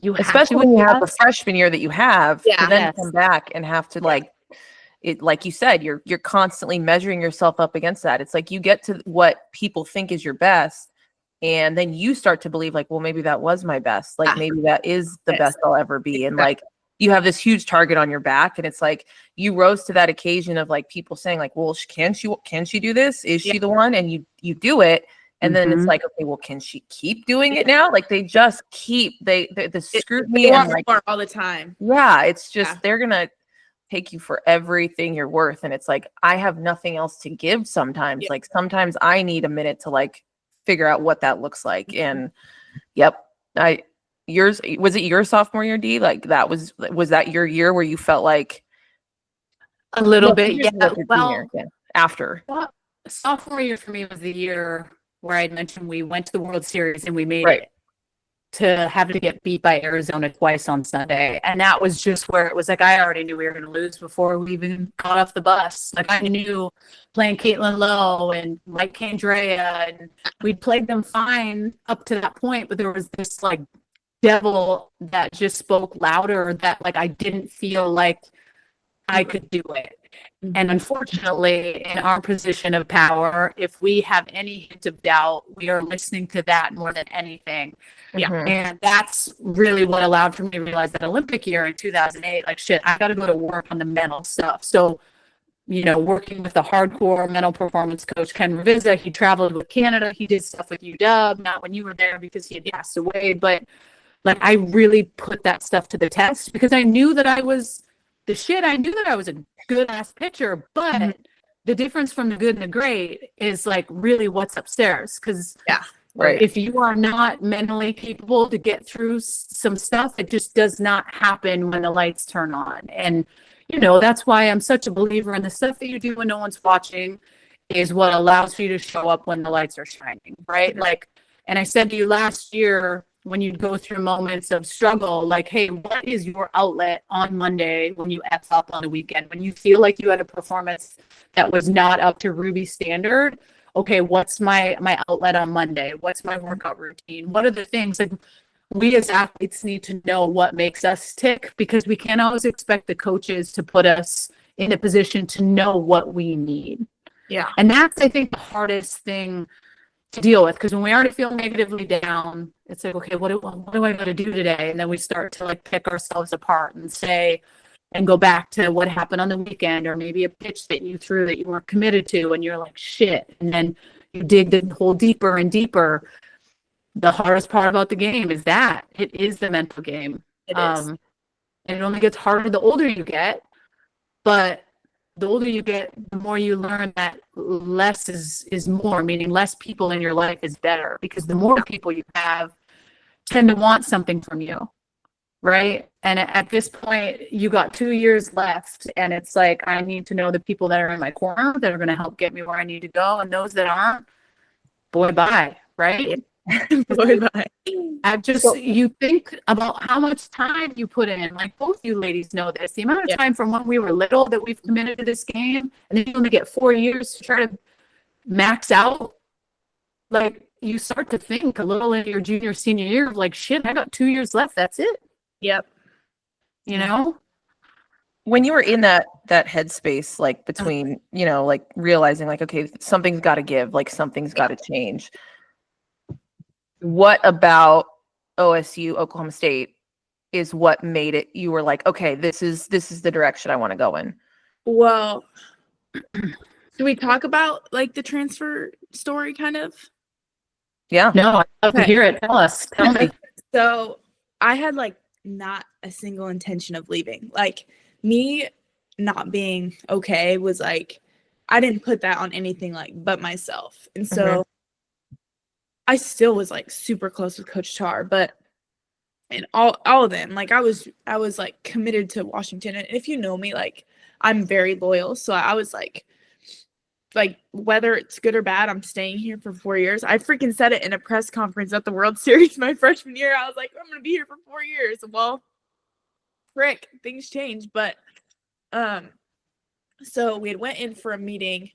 You especially when you have the freshman year that you have, to then come back and have to like you said, you're constantly measuring yourself up against that. It's like you get to what people think is your best, and then you start to believe, like, well, maybe that was my best. Like, maybe that is the best I'll ever be. And like, you have this huge target on your back, and it's like you rose to that occasion of like people saying like, well, can she do this? Is she the one? And you do it. And then it's like, okay, well, can she keep doing it now? Like, they just keep the scrutiny and like all the time. Yeah, it's just they're gonna take you for everything you're worth. And it's like, I have nothing else to give sometimes. Like, sometimes I need a minute to like figure out what that looks like. And was it your sophomore year, D? Like, was that your year where you felt like a little bit? Yeah. Well, after sophomore year for me was the year where I mentioned we went to the World Series and we made it to have to get beat by Arizona twice on Sunday. And that was just where it was like, I already knew we were going to lose before we even got off the bus. Like, I knew playing Caitlin Lowe and Mike Candrea, and we'd played them fine up to that point, but there was this like devil that just spoke louder, that like I didn't feel like I could do it. And unfortunately, in our position of power, if we have any hint of doubt, we are listening to that more than anything. And that's really what allowed for me to realize that Olympic year in 2008, like, shit, I got to go to work on the mental stuff. So, working with a hardcore mental performance coach, Ken Revisa, he traveled with Canada. He did stuff with UW, not when you were there because he had passed away. But like, I really put that stuff to the test because I knew that I was the shit. I knew that I was a good ass pitcher, but the difference from the good and the great is like really what's upstairs. Because if you are not mentally capable to get through some stuff, it just does not happen when the lights turn on. And that's why I'm such a believer in the stuff that you do when no one's watching is what allows you to show up when the lights are shining, right? Like, and I said to you last year, when you go through moments of struggle, like, hey, what is your outlet on Monday when you F up on the weekend? When you feel like you had a performance that was not up to Ruby's standard, okay, what's my outlet on Monday? What's my workout routine? What are the things that we as athletes need to know what makes us tick? Because we can't always expect the coaches to put us in a position to know what we need. Yeah. And that's, I think, the hardest thing to deal with, because when we already feel negatively down, it's like, okay, what do I got to do today? And then we start to like pick ourselves apart and say, and go back to what happened on the weekend, or maybe a pitch that you threw that you weren't committed to, and you're like, shit. And then you dig the hole deeper and deeper. the hardest part about the game is that it is the mental game. It is. And it only gets harder the older you get, but the older you get, the more you learn that less is more, meaning less people in your life is better, because the more people you have tend to want something from you, right? And at this point, you got 2 years left, and it's like, I need to know the people that are in my corner that are going to help get me where I need to go, and those that aren't, boy, bye, right? Boy, bye. You think about how much time you put in. Like, both you ladies know this. The amount of time from when we were little that we've committed to this game, and then you only get 4 years to try to max out. Like, you start to think a little in your junior, senior year of like, shit, I got 2 years left. That's it. Yep. You know? When you were in that headspace, like between, you know, like realizing like, okay, something's got to give, like something's got to change. What about OSU, Oklahoma State, is what made it, you were like, okay, this is the direction I want to go in? Well, do we talk about like the transfer story kind of? Yeah. No, I'd love to hear it. Tell me. So I had like not a single intention of leaving. Like, me not being okay was like, I didn't put that on anything like but myself. And so I still was like super close with Coach Tar, but and all of them, like I was like committed to Washington. And if you know me, like I'm very loyal. So I was like whether it's good or bad, I'm staying here for 4 years. I freaking said it in a press conference at the World Series my freshman year. I was like, I'm gonna be here for 4 years. Well, frick, things change. But so we had went in for a meeting,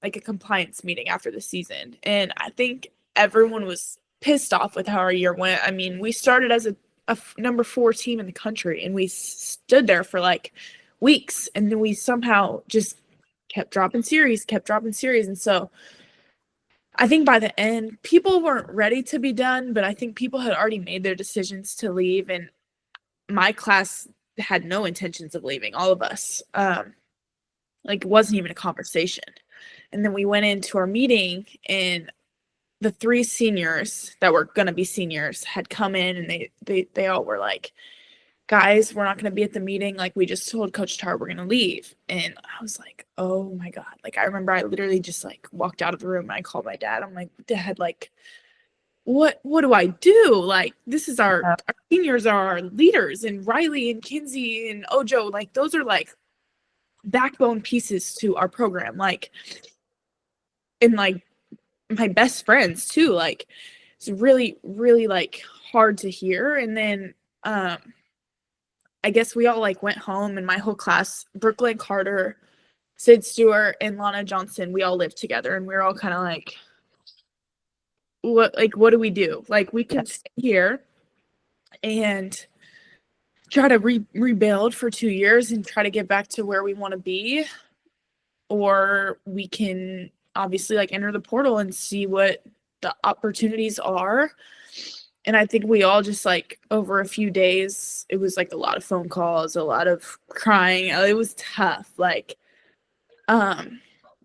like a compliance meeting after the season, and I think everyone was pissed off with how our year went. I mean, we started as a number 4 team in the country, and we stood there for like weeks, and then we somehow just kept dropping series. And so I think by the end, people weren't ready to be done, but I think people had already made their decisions to leave, and my class had no intentions of leaving, all of us. Like, it wasn't even a conversation. And then we went into our meeting, and the 3 seniors that were going to be seniors had come in, and they all were like, guys, we're not going to be at the meeting. Like, we just told Coach Tar we're going to leave. And I was like, oh my God. Like, I remember I literally just like walked out of the room, and I called my dad. I'm like, Dad, like, what do I do? Like, this is our seniors are our leaders, and Riley and Kinsey and Ojo, like those are like backbone pieces to our program. Like, and like my best friends too. Like, it's really, really like hard to hear. And then I guess we all like went home, and my whole class, Brooklyn Carter, Sid Stewart, and Lana Johnson, we all lived together, and we were all kind of like, what do we do? Like, we can stay here and try to rebuild for 2 years and try to get back to where we want to be, or we can obviously like enter the portal and see what the opportunities are. And I think we all just like over a few days, it was like a lot of phone calls, a lot of crying. It was tough. Like,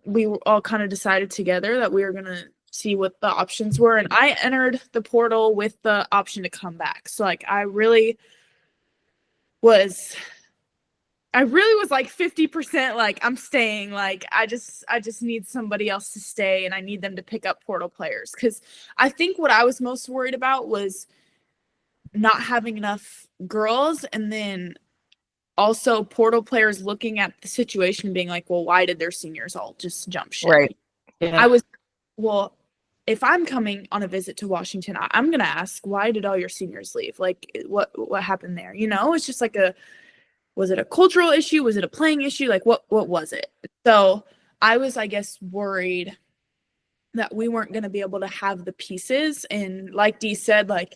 we all kind of decided together that we were going to see what the options were. And I entered the portal with the option to come back. So like, I really was like 50% like, I'm staying. Like, I just need somebody else to stay, and I need them to pick up portal players. Because I think what I was most worried about was not having enough girls, and then also portal players looking at the situation and being like, well, why did their seniors all just jump ship? Right. Yeah. Well, if I'm coming on a visit to Washington, I'm going to ask, why did all your seniors leave? Like, what happened there? You know, it's just like was it a cultural issue? Was it a playing issue? Like, what was it? So I was, I guess, worried that we weren't going to be able to have the pieces. And like Dee said, like,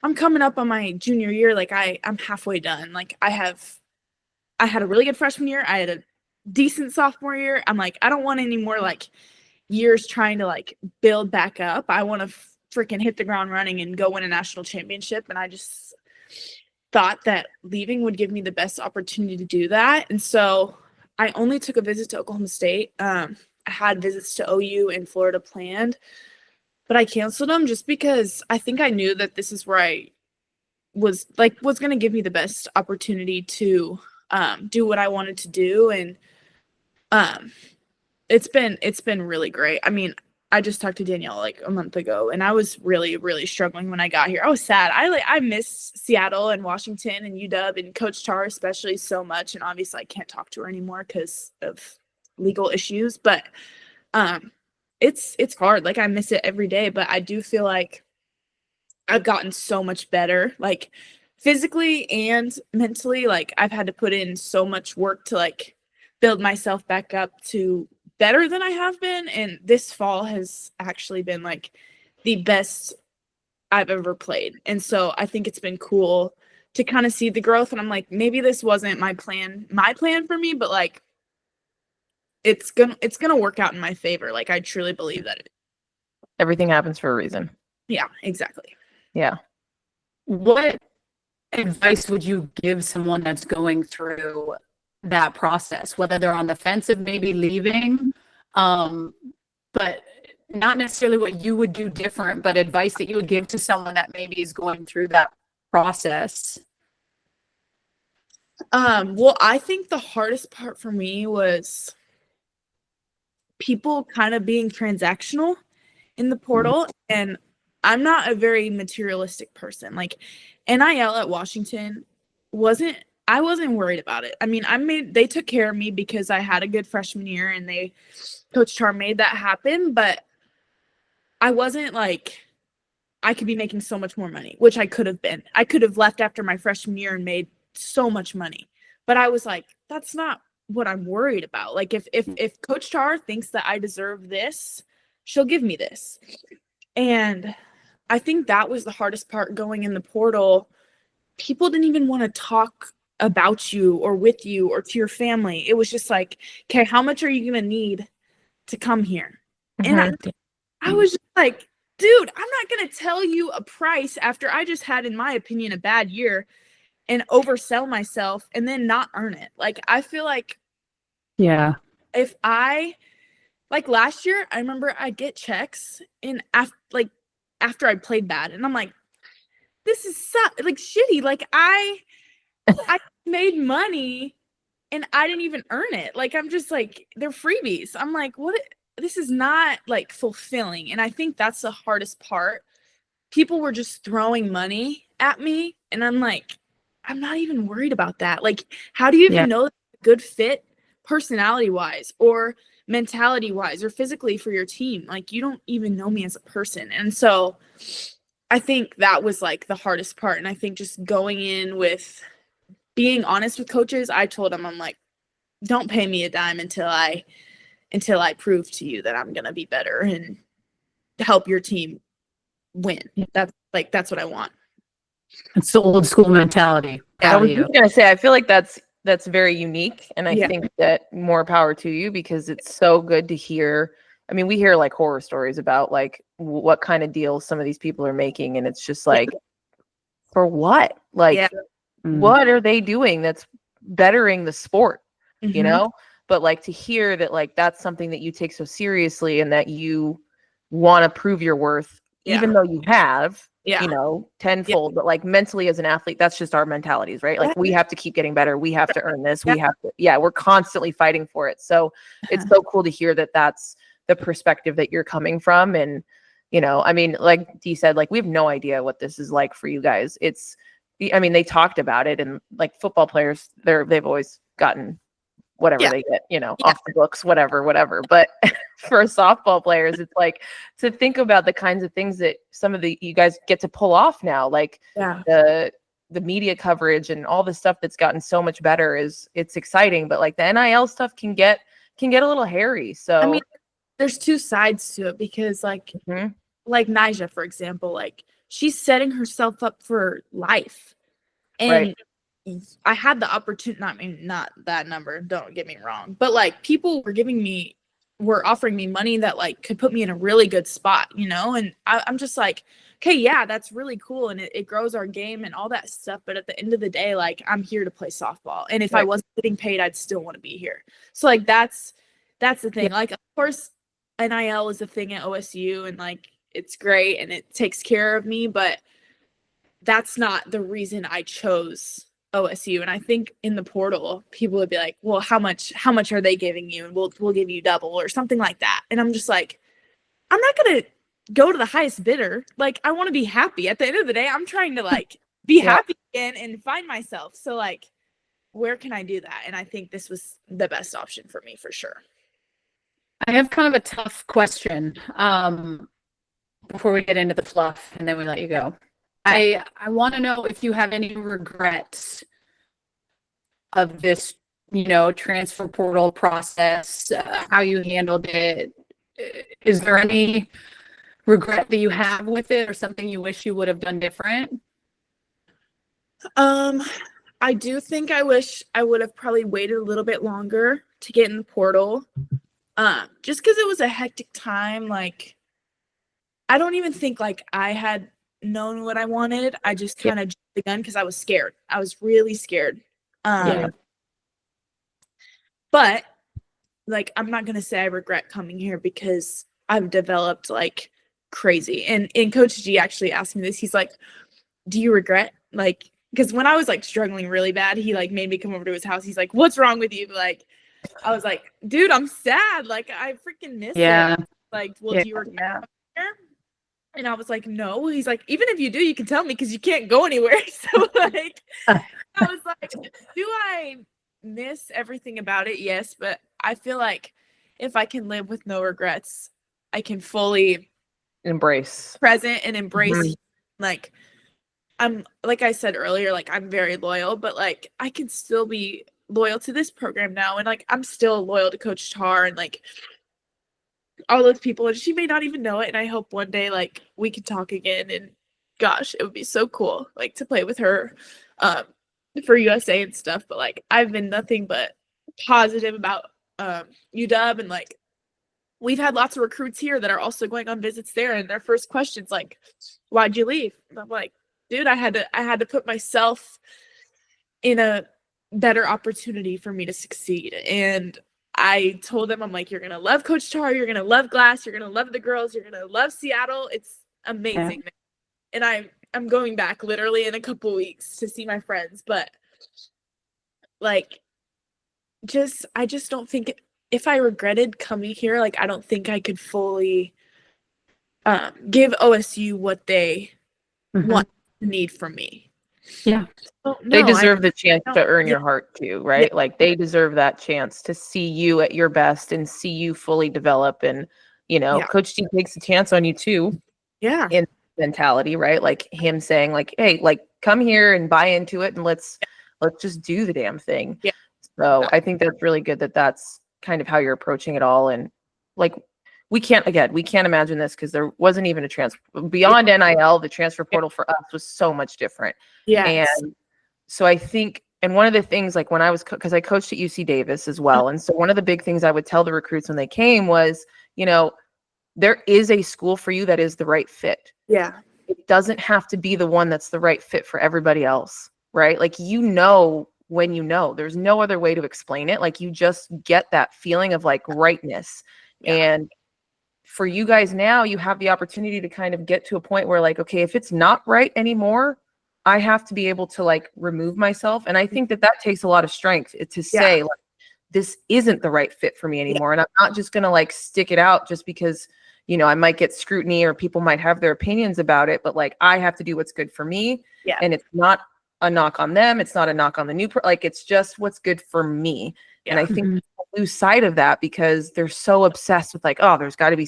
I'm coming up on my junior year. Like, I'm halfway done. Like, I had a really good freshman year. I had a decent sophomore year. I'm like, I don't want any more like years trying to like build back up. I want to freaking hit the ground running and go win a national championship. And I just thought that leaving would give me the best opportunity to do that. And so I only took a visit to Oklahoma State. I had visits to OU and Florida planned, but I canceled them just because I think I knew that this is where I was going to give me the best opportunity to do what I wanted to do. And it's been really great. I mean, I just talked to Danielle like a month ago, and I was really, really struggling when I got here. I was sad. I miss Seattle and Washington and UW and Coach Tar especially so much. And obviously I can't talk to her anymore because of legal issues, but it's hard. Like, I miss it every day, but I do feel like I've gotten so much better, like physically and mentally. Like, I've had to put in so much work to like build myself back up to better than I have been. And this fall has actually been like the best I've ever played. And so I think it's been cool to kind of see the growth. And I'm like, maybe this wasn't my plan for me, but like it's gonna work out in my favor. Like, I truly believe that. Everything happens for a reason. Yeah, exactly. Yeah. What advice would you give someone that's going through that process, whether they're on the fence of maybe leaving, but not necessarily what you would do different, but advice that you would give to someone that maybe is going through that process? Well, I think the hardest part for me was people kind of being transactional in the portal. And I'm not a very materialistic person. Like, NIL at Washington I wasn't worried about it. I mean, they took care of me because I had a good freshman year, and Coach Char made that happen, but I wasn't like, I could be making so much more money, which I could have been. I could have left after my freshman year and made so much money. But I was like, that's not what I'm worried about. Like, if Coach Char thinks that I deserve this, she'll give me this. And I think that was the hardest part going in the portal. People didn't even want to talk about you or with you or to your family. It was just like, okay, how much are you going to need to come here? And I was just like, dude, I'm not going to tell you a price after I just had, in my opinion, a bad year and oversell myself and then not earn it. Like, I feel like, Yeah. if like last year, I remember I'd get checks and after I played bad, and I'm like, this is like shitty. Like, I made money and I didn't even earn it. Like, I'm just like, they're freebies. I'm like, what? This is not like fulfilling. And I think that's the hardest part. People were just throwing money at me, and I'm like, I'm not even worried about that. Like, how do you even know that it's a good fit personality wise or mentality wise or physically for your team? Like, you don't even know me as a person. And so I think that was like the hardest part. And I think just going in with being honest with coaches, I told them, I'm like, don't pay me a dime until I prove to you that I'm going to be better and help your team win. That's what I want. It's the old school mentality. I was You. just gonna say, I feel like that's very unique, and I Yeah. think that more power to you, because it's so good to hear. I mean, we hear like horror stories about like what kind of deals some of these people are making, and it's just like, for what? Like, what are they doing that's bettering the sport? You know? But like, to hear that like that's something that you take so seriously and that you want to prove your worth, even though you have, you know, tenfold, but like mentally as an athlete, that's just our mentalities, right? Like, we have to keep getting better. We have to earn this. We have to, we're constantly fighting for it. So it's so cool to hear that that's the perspective that you're coming from. And, you know, I mean, like Dee said, like, we have no idea what this is like for you guys. I mean, they talked about it, and like football players, they've always gotten whatever they get, you know, off the books, whatever. But for softball players, it's like, to think about the kinds of things that some of you guys get to pull off now, like the media coverage and all the stuff that's gotten so much better. It's exciting, but like the NIL stuff can get a little hairy. So I mean, there's two sides to it, because like Nyjah, for example, like, she's setting herself up for life. And I had the opportunity, not that number, don't get me wrong, but like, people were offering me money that like could put me in a really good spot, you know? And I'm just like, okay, yeah, that's really cool. And it grows our game and all that stuff. But at the end of the day, like, I'm here to play softball. And if I wasn't getting paid, I'd still want to be here. So like, that's the thing. Like, of course, NIL is a thing at OSU, and like, it's great and it takes care of me, but that's not the reason I chose OSU. And I think in the portal, people would be like, well, how much are they giving you? And we'll give you double or something like that. And I'm just like, I'm not going to go to the highest bidder. Like, I want to be happy. At the end of the day, I'm trying to like be happy again and find myself. So like, where can I do that? And I think this was the best option for me for sure. I have kind of a tough question before we get into the fluff and then we let you go. I want to know if you have any regrets of this, transfer portal process, how you handled it. Is there any regret that you have with it or something you wish you would have done different? I do think I wish I would have probably waited a little bit longer to get in the portal. Just because it was a hectic time. Like, I don't even think like I had known what I wanted. I just kind of jumped the gun because I was scared. I was really scared. But like, I'm not gonna say I regret coming here because I've developed like crazy. And Coach G actually asked me this. He's like, do you regret? Like, because when I was like struggling really bad, he like made me come over to his house. He's like, what's wrong with you? Like, I was like, dude, I'm sad. Like, I freaking miss it. Like, well, do you regret here? And I was like, no. He's like, even if you do, you can tell me because you can't go anywhere. So like, I was like, do I miss everything about it? Yes, but I feel like if I can live with no regrets, I can fully embrace present and embrace. Like, I'm, like I said earlier, like I'm very loyal, but like I can still be loyal to this program now, and like I'm still loyal to Coach Tar and like all those people, and she may not even know it. And I hope one day like we can talk again, and gosh, it would be so cool like to play with her for USA and stuff. But like I've been nothing but positive about UW, and like we've had lots of recruits here that are also going on visits there, and their first question's like, why'd you leave? And I'm like, dude, I had to put myself in a better opportunity for me to succeed. And I told them, I'm like, you're gonna love Coach Tar, you're gonna love Glass, you're gonna love the girls, you're gonna love Seattle. It's amazing. And I'm going back literally in a couple weeks to see my friends, but like I just don't think, if I regretted coming here, like I don't think I could fully give OSU what they want to need from me. Yeah. So, they no, deserve the chance no, to earn yeah. your heart too, right? Yeah. Like they deserve that chance to see you at your best and see you fully develop. And Coach T takes a chance on you too. Yeah. In mentality, right? Like him saying like, hey, like come here and buy into it and let's just do the damn thing. Yeah. So I think that's really good that that's kind of how you're approaching it all. And like we can't imagine this because there wasn't even a transfer beyond NIL. The transfer portal for us was so much different. Yeah. And so I think, and one of the things, like when I was, because I coached at UC Davis as well. And so one of the big things I would tell the recruits when they came was, there is a school for you that is the right fit. Yeah. It doesn't have to be the one that's the right fit for everybody else, right? Like, when there's no other way to explain it. Like you just get that feeling of like rightness. Yeah. And for you guys now, you have the opportunity to kind of get to a point where like, okay, if it's not right anymore, I have to be able to like remove myself. And I think that takes a lot of strength to say like, this isn't the right fit for me anymore. And I'm not just going to like stick it out just because, I might get scrutiny or people might have their opinions about it, but like, I have to do what's good for me. Yeah. And it's not a knock on them. It's not a knock on the new, like, it's just what's good for me. Yeah. And I think people lose sight of that because they're so obsessed with like, oh, there's got to be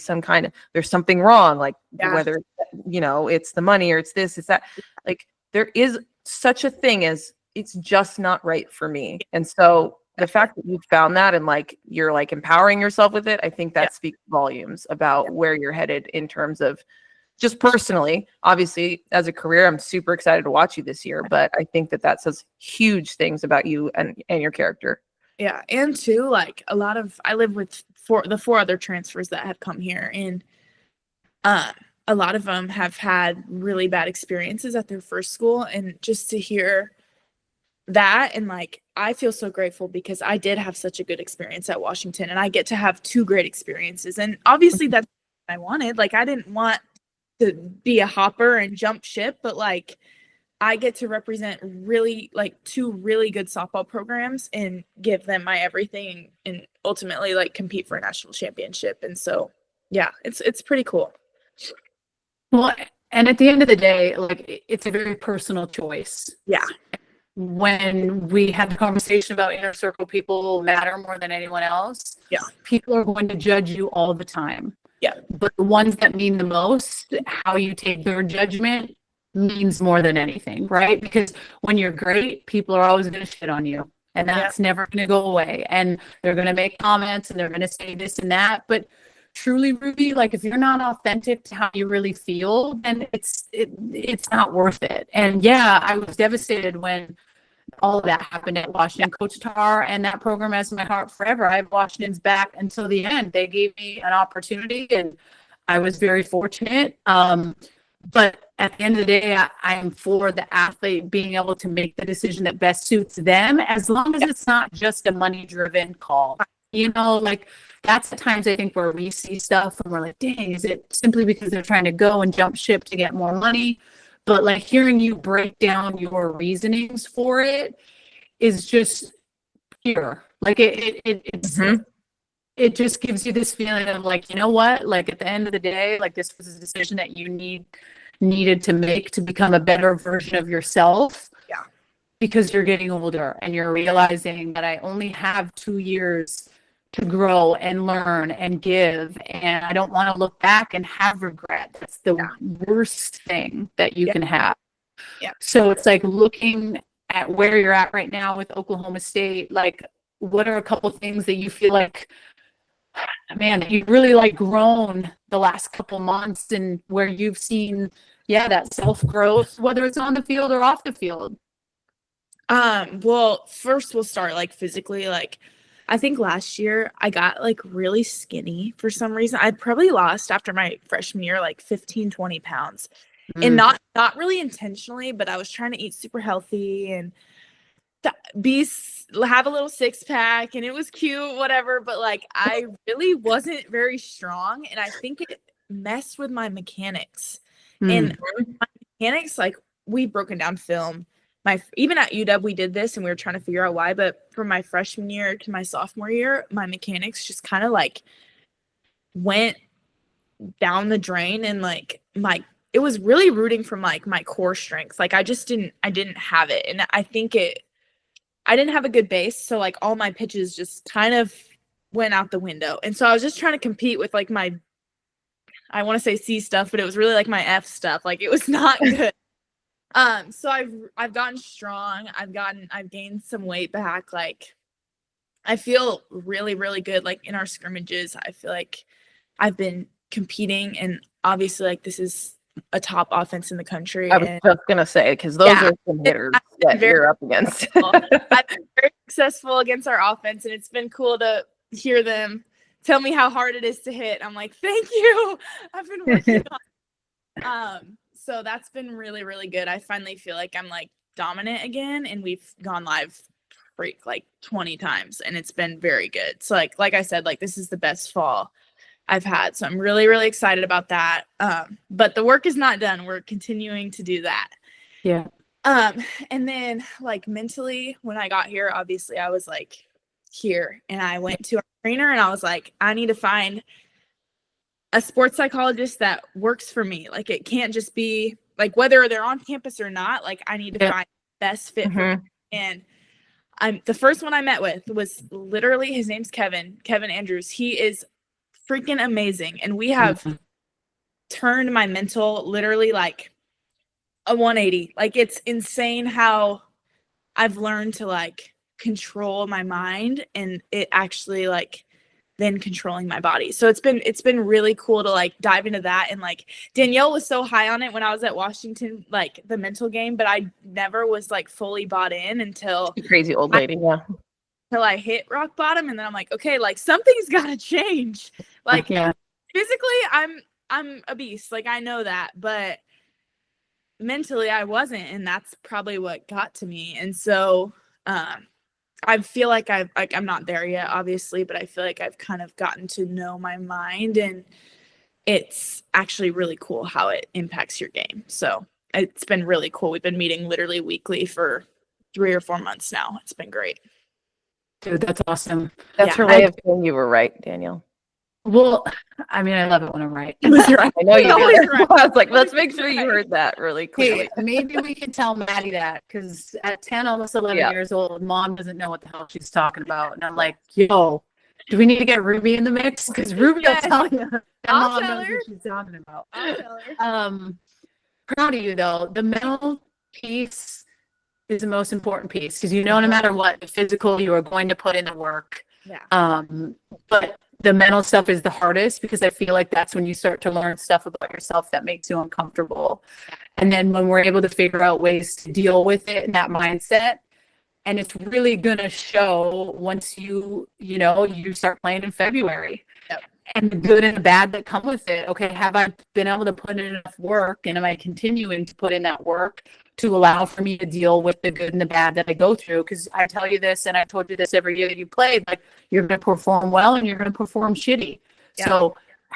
there's something wrong. Like whether, it's the money or it's this, it's that, like there is such a thing as it's just not right for me. And so the fact that you found that and like, you're like empowering yourself with it, I think that speaks volumes about where you're headed in terms of just personally. Obviously, as a career, I'm super excited to watch you this year, but I think that says huge things about you and your character. Yeah. And too, like I live with the four other transfers that have come here, and a lot of them have had really bad experiences at their first school. And just to hear that, and like, I feel so grateful because I did have such a good experience at Washington, and I get to have two great experiences. And obviously that's what I wanted. Like, I didn't want to be a hopper and jump ship, but like I get to represent really like two really good softball programs and give them my everything and ultimately like compete for a national championship. And so, yeah, it's pretty cool. Well, and at the end of the day, like it's a very personal choice. Yeah. When we had the conversation about inner circle people matter more than anyone else, Yeah. people are going to judge you all the time. Yeah. But the ones that mean the most, how you take their judgment means more than anything, right? Because when you're great, people are always going to shit on you, and that's never going to go away. And they're going to make comments and they're going to say this and that. But truly, Ruby, like if you're not authentic to how you really feel, then it's not worth it. And yeah, I was devastated when all of that happened at Washington. Coach Tar and that program has my heart forever. I have Washington's back until the end. They gave me an opportunity and I was very fortunate. But at the end of the day, I am for the athlete being able to make the decision that best suits them, as long as it's not just a money-driven call. You know, like that's the times I think where we see stuff and we're like, dang, is it simply because they're trying to go and jump ship to get more money? But like hearing you break down your reasonings for it is just pure. Like it just gives you this feeling of like, you know what? Like at the end of the day, like this was a decision that you needed to make to become a better version of yourself. Yeah. Because you're getting older and you're realizing that I only have 2 years to grow and learn and give, and I don't want to look back and have regret. That's the worst thing that you can have. Yeah. So it's like looking at where you're at right now with Oklahoma State, like what are a couple things that you feel like, man, you've really like grown the last couple months and where you've seen, that self-growth, whether it's on the field or off the field? Well, first we'll start like physically. Like I think last year I got like really skinny for some reason. I'd probably lost after my freshman year like 15, 20 pounds. And not really intentionally, but I was trying to eat super healthy and have a little six pack, and it was cute, whatever. But like I really wasn't very strong, and I think it messed with my mechanics. And my mechanics, like we've broken down film. Even at UW we did this and we were trying to figure out why, but from my freshman year to my sophomore year, my mechanics just kind of like went down the drain, and like it was really rooting from like my core strength. Like I didn't have it, and I think I didn't have a good base, so like all my pitches just kind of went out the window. And so I was just trying to compete with like my, I want to say C stuff, but it was really like my F stuff. Like it was not good. So I've gotten strong. I've gained some weight back. Like I feel really, really good. Like in our scrimmages, I feel like I've been competing, and obviously like this is a top offense in the country. I was just gonna say, because those are some hitters that you're up against. I've been very successful against our offense, and it's been cool to hear them tell me how hard it is to hit. I'm like, thank you. I've been working on. So that's been really, really good. I finally feel like I'm like dominant again, and we've gone live like 20 times, and it's been very good. So like I said, like this is the best fall I've had. So I'm really, really excited about that. But the work is not done. We're continuing to do that. Yeah. And then like mentally, when I got here, obviously I was like here, and I went to our trainer and I was like, I need to find a sports psychologist that works for me. Like it can't just be like whether they're on campus or not, like I need to find the best fit for me. And the first one I met with was literally, his name's Kevin Andrews. He is freaking amazing. And we have turned my mental literally like a 180. Like it's insane how I've learned to like control my mind, and it actually like then controlling my body. So it's been really cool to like dive into that. And like Danielle was so high on it when I was at Washington, like the mental game, but I never was like fully bought in until crazy old lady. Until I hit rock bottom. And then I'm like, okay, like something's got to change. Like physically I'm a beast. Like I know that, but mentally I wasn't. And that's probably what got to me. And so, I feel like I'm not there yet, obviously, but I feel like I've kind of gotten to know my mind and it's actually really cool how it impacts your game. So it's been really cool. We've been meeting literally weekly for 3 or 4 months now. It's been great. Dude, that's awesome. That's Yeah, her way of saying you were right, Danielle. Well, I mean, I love it when I'm right. It was right. I know you Always did. right. I was like, let's make sure you heard that really clearly. Hey, maybe we can tell Maddie that, because at 10, almost 11 Yeah. years old, mom doesn't know what the hell she's talking about. And I'm like, yo, do we need to get Ruby in the mix? Because Ruby will Yes. tell you that I'll mom tell knows her. what she's talking about. I'll tell her. Proud of you, though. The mental piece is the most important piece, because you know, no matter what, the physical, you are going to put in the work. Yeah. But the mental stuff is the hardest, because I feel like that's when you start to learn stuff about yourself that makes you uncomfortable. And then when we're able to figure out ways to deal with it and that mindset, and it's really going to show once you start playing in February. Yep. And the good and the bad that come with it. Okay, have I been able to put in enough work, and am I continuing to put in that work to allow for me to deal with the good and the bad that I go through? Because I tell you this, and I told you this every year that you played, like, you're going to perform well and you're going to perform shitty. Yeah. So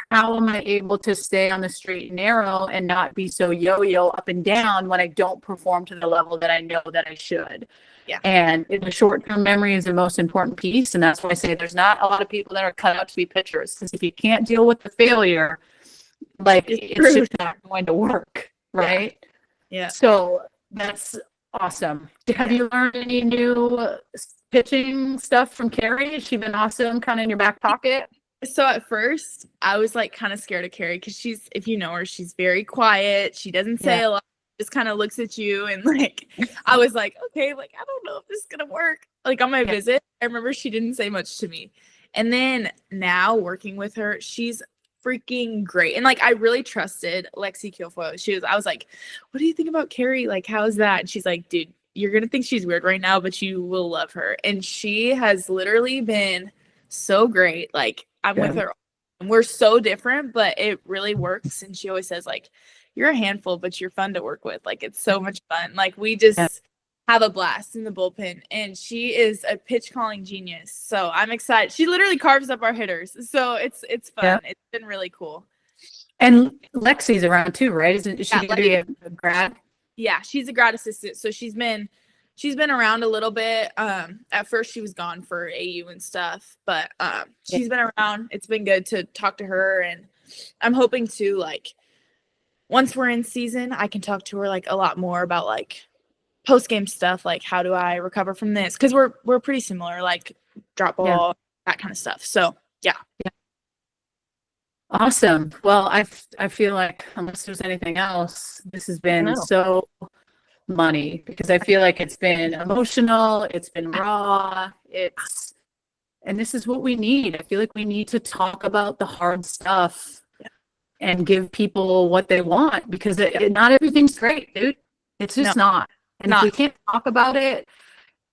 how am I able to stay on the straight and narrow and not be so yo-yo up and down when I don't perform to the level that I know that I should? Yeah. And the short-term memory is the most important piece. And that's why I say there's not a lot of people that are cut out to be pitchers. Because if you can't deal with the failure, like, it's just not going to work, right? Yeah. So that's awesome. Have you learned any new pitching stuff from Carrie? Has she been awesome, kind of in your back pocket? So at first, I was like kind of scared of Carrie because she's, if you know her, she's very quiet. She doesn't say a lot. Just kind of looks at you, and like I was like, okay, like I don't know if this is gonna work. Like on my visit, I remember she didn't say much to me, and then now working with her, she's freaking great. And like I really trusted Lexi Kilfoyle. I was like, what do you think about Carrie? Like, how's that? And she's like, dude, you're gonna think she's weird right now, but you will love her. And she has literally been so great. Like I'm with her, and we're so different, but it really works. And she always says, like, you're a handful, but you're fun to work with. Like, it's so much fun. Like, we just have a blast in the bullpen, and she is a pitch calling genius. So I'm excited. She literally carves up our hitters. So it's fun. Yeah. It's been really cool. And Lexi's around too, right? Is she going to be a grad? Yeah, she's a grad assistant. So she's been around a little bit. At first she was gone for AU and stuff, but she's been around. It's been good to talk to her, and I'm hoping to, like, once we're in season, I can talk to her like a lot more about like post-game stuff, like how do I recover from this? Because we're pretty similar, like drop ball, that kind of stuff. So yeah. Awesome. Well, I feel like, unless there's anything else, this has been so money, because I feel like it's been emotional, it's been raw, and this is what we need. I feel like we need to talk about the hard stuff and give people what they want, because not everything's great, dude. It's just not. And if we can't talk about it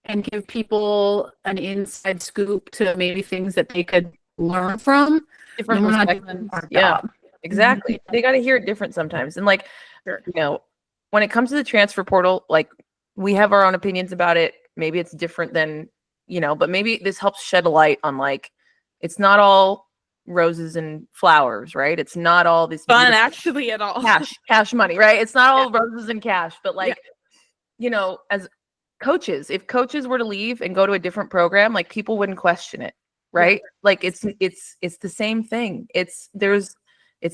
and give people an inside scoop to maybe things that they could learn from, different perspectives. Exactly. They got to hear it different sometimes. And like, you know, when it comes to the transfer portal, like, we have our own opinions about it. Maybe it's different than, you know, but maybe this helps shed a light on, like, it's not all roses and flowers, right? It's not all this fun actually at all. Cash money, right? It's not all roses and cash, but like, you know, as coaches, if coaches were to leave and go to a different program, like, people wouldn't question it, right? Like, it's the same thing. It's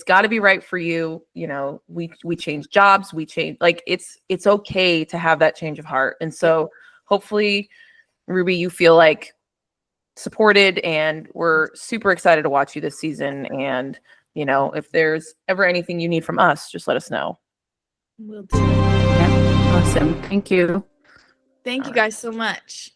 got to be right for you. You know, we change jobs, we change, like, it's okay to have that change of heart. And so hopefully, Ruby, you feel like supported, and we're super excited to watch you this season. And, you know, if there's ever anything you need from us, just let us know. Will do. Awesome. Thank you. Thank you guys so much.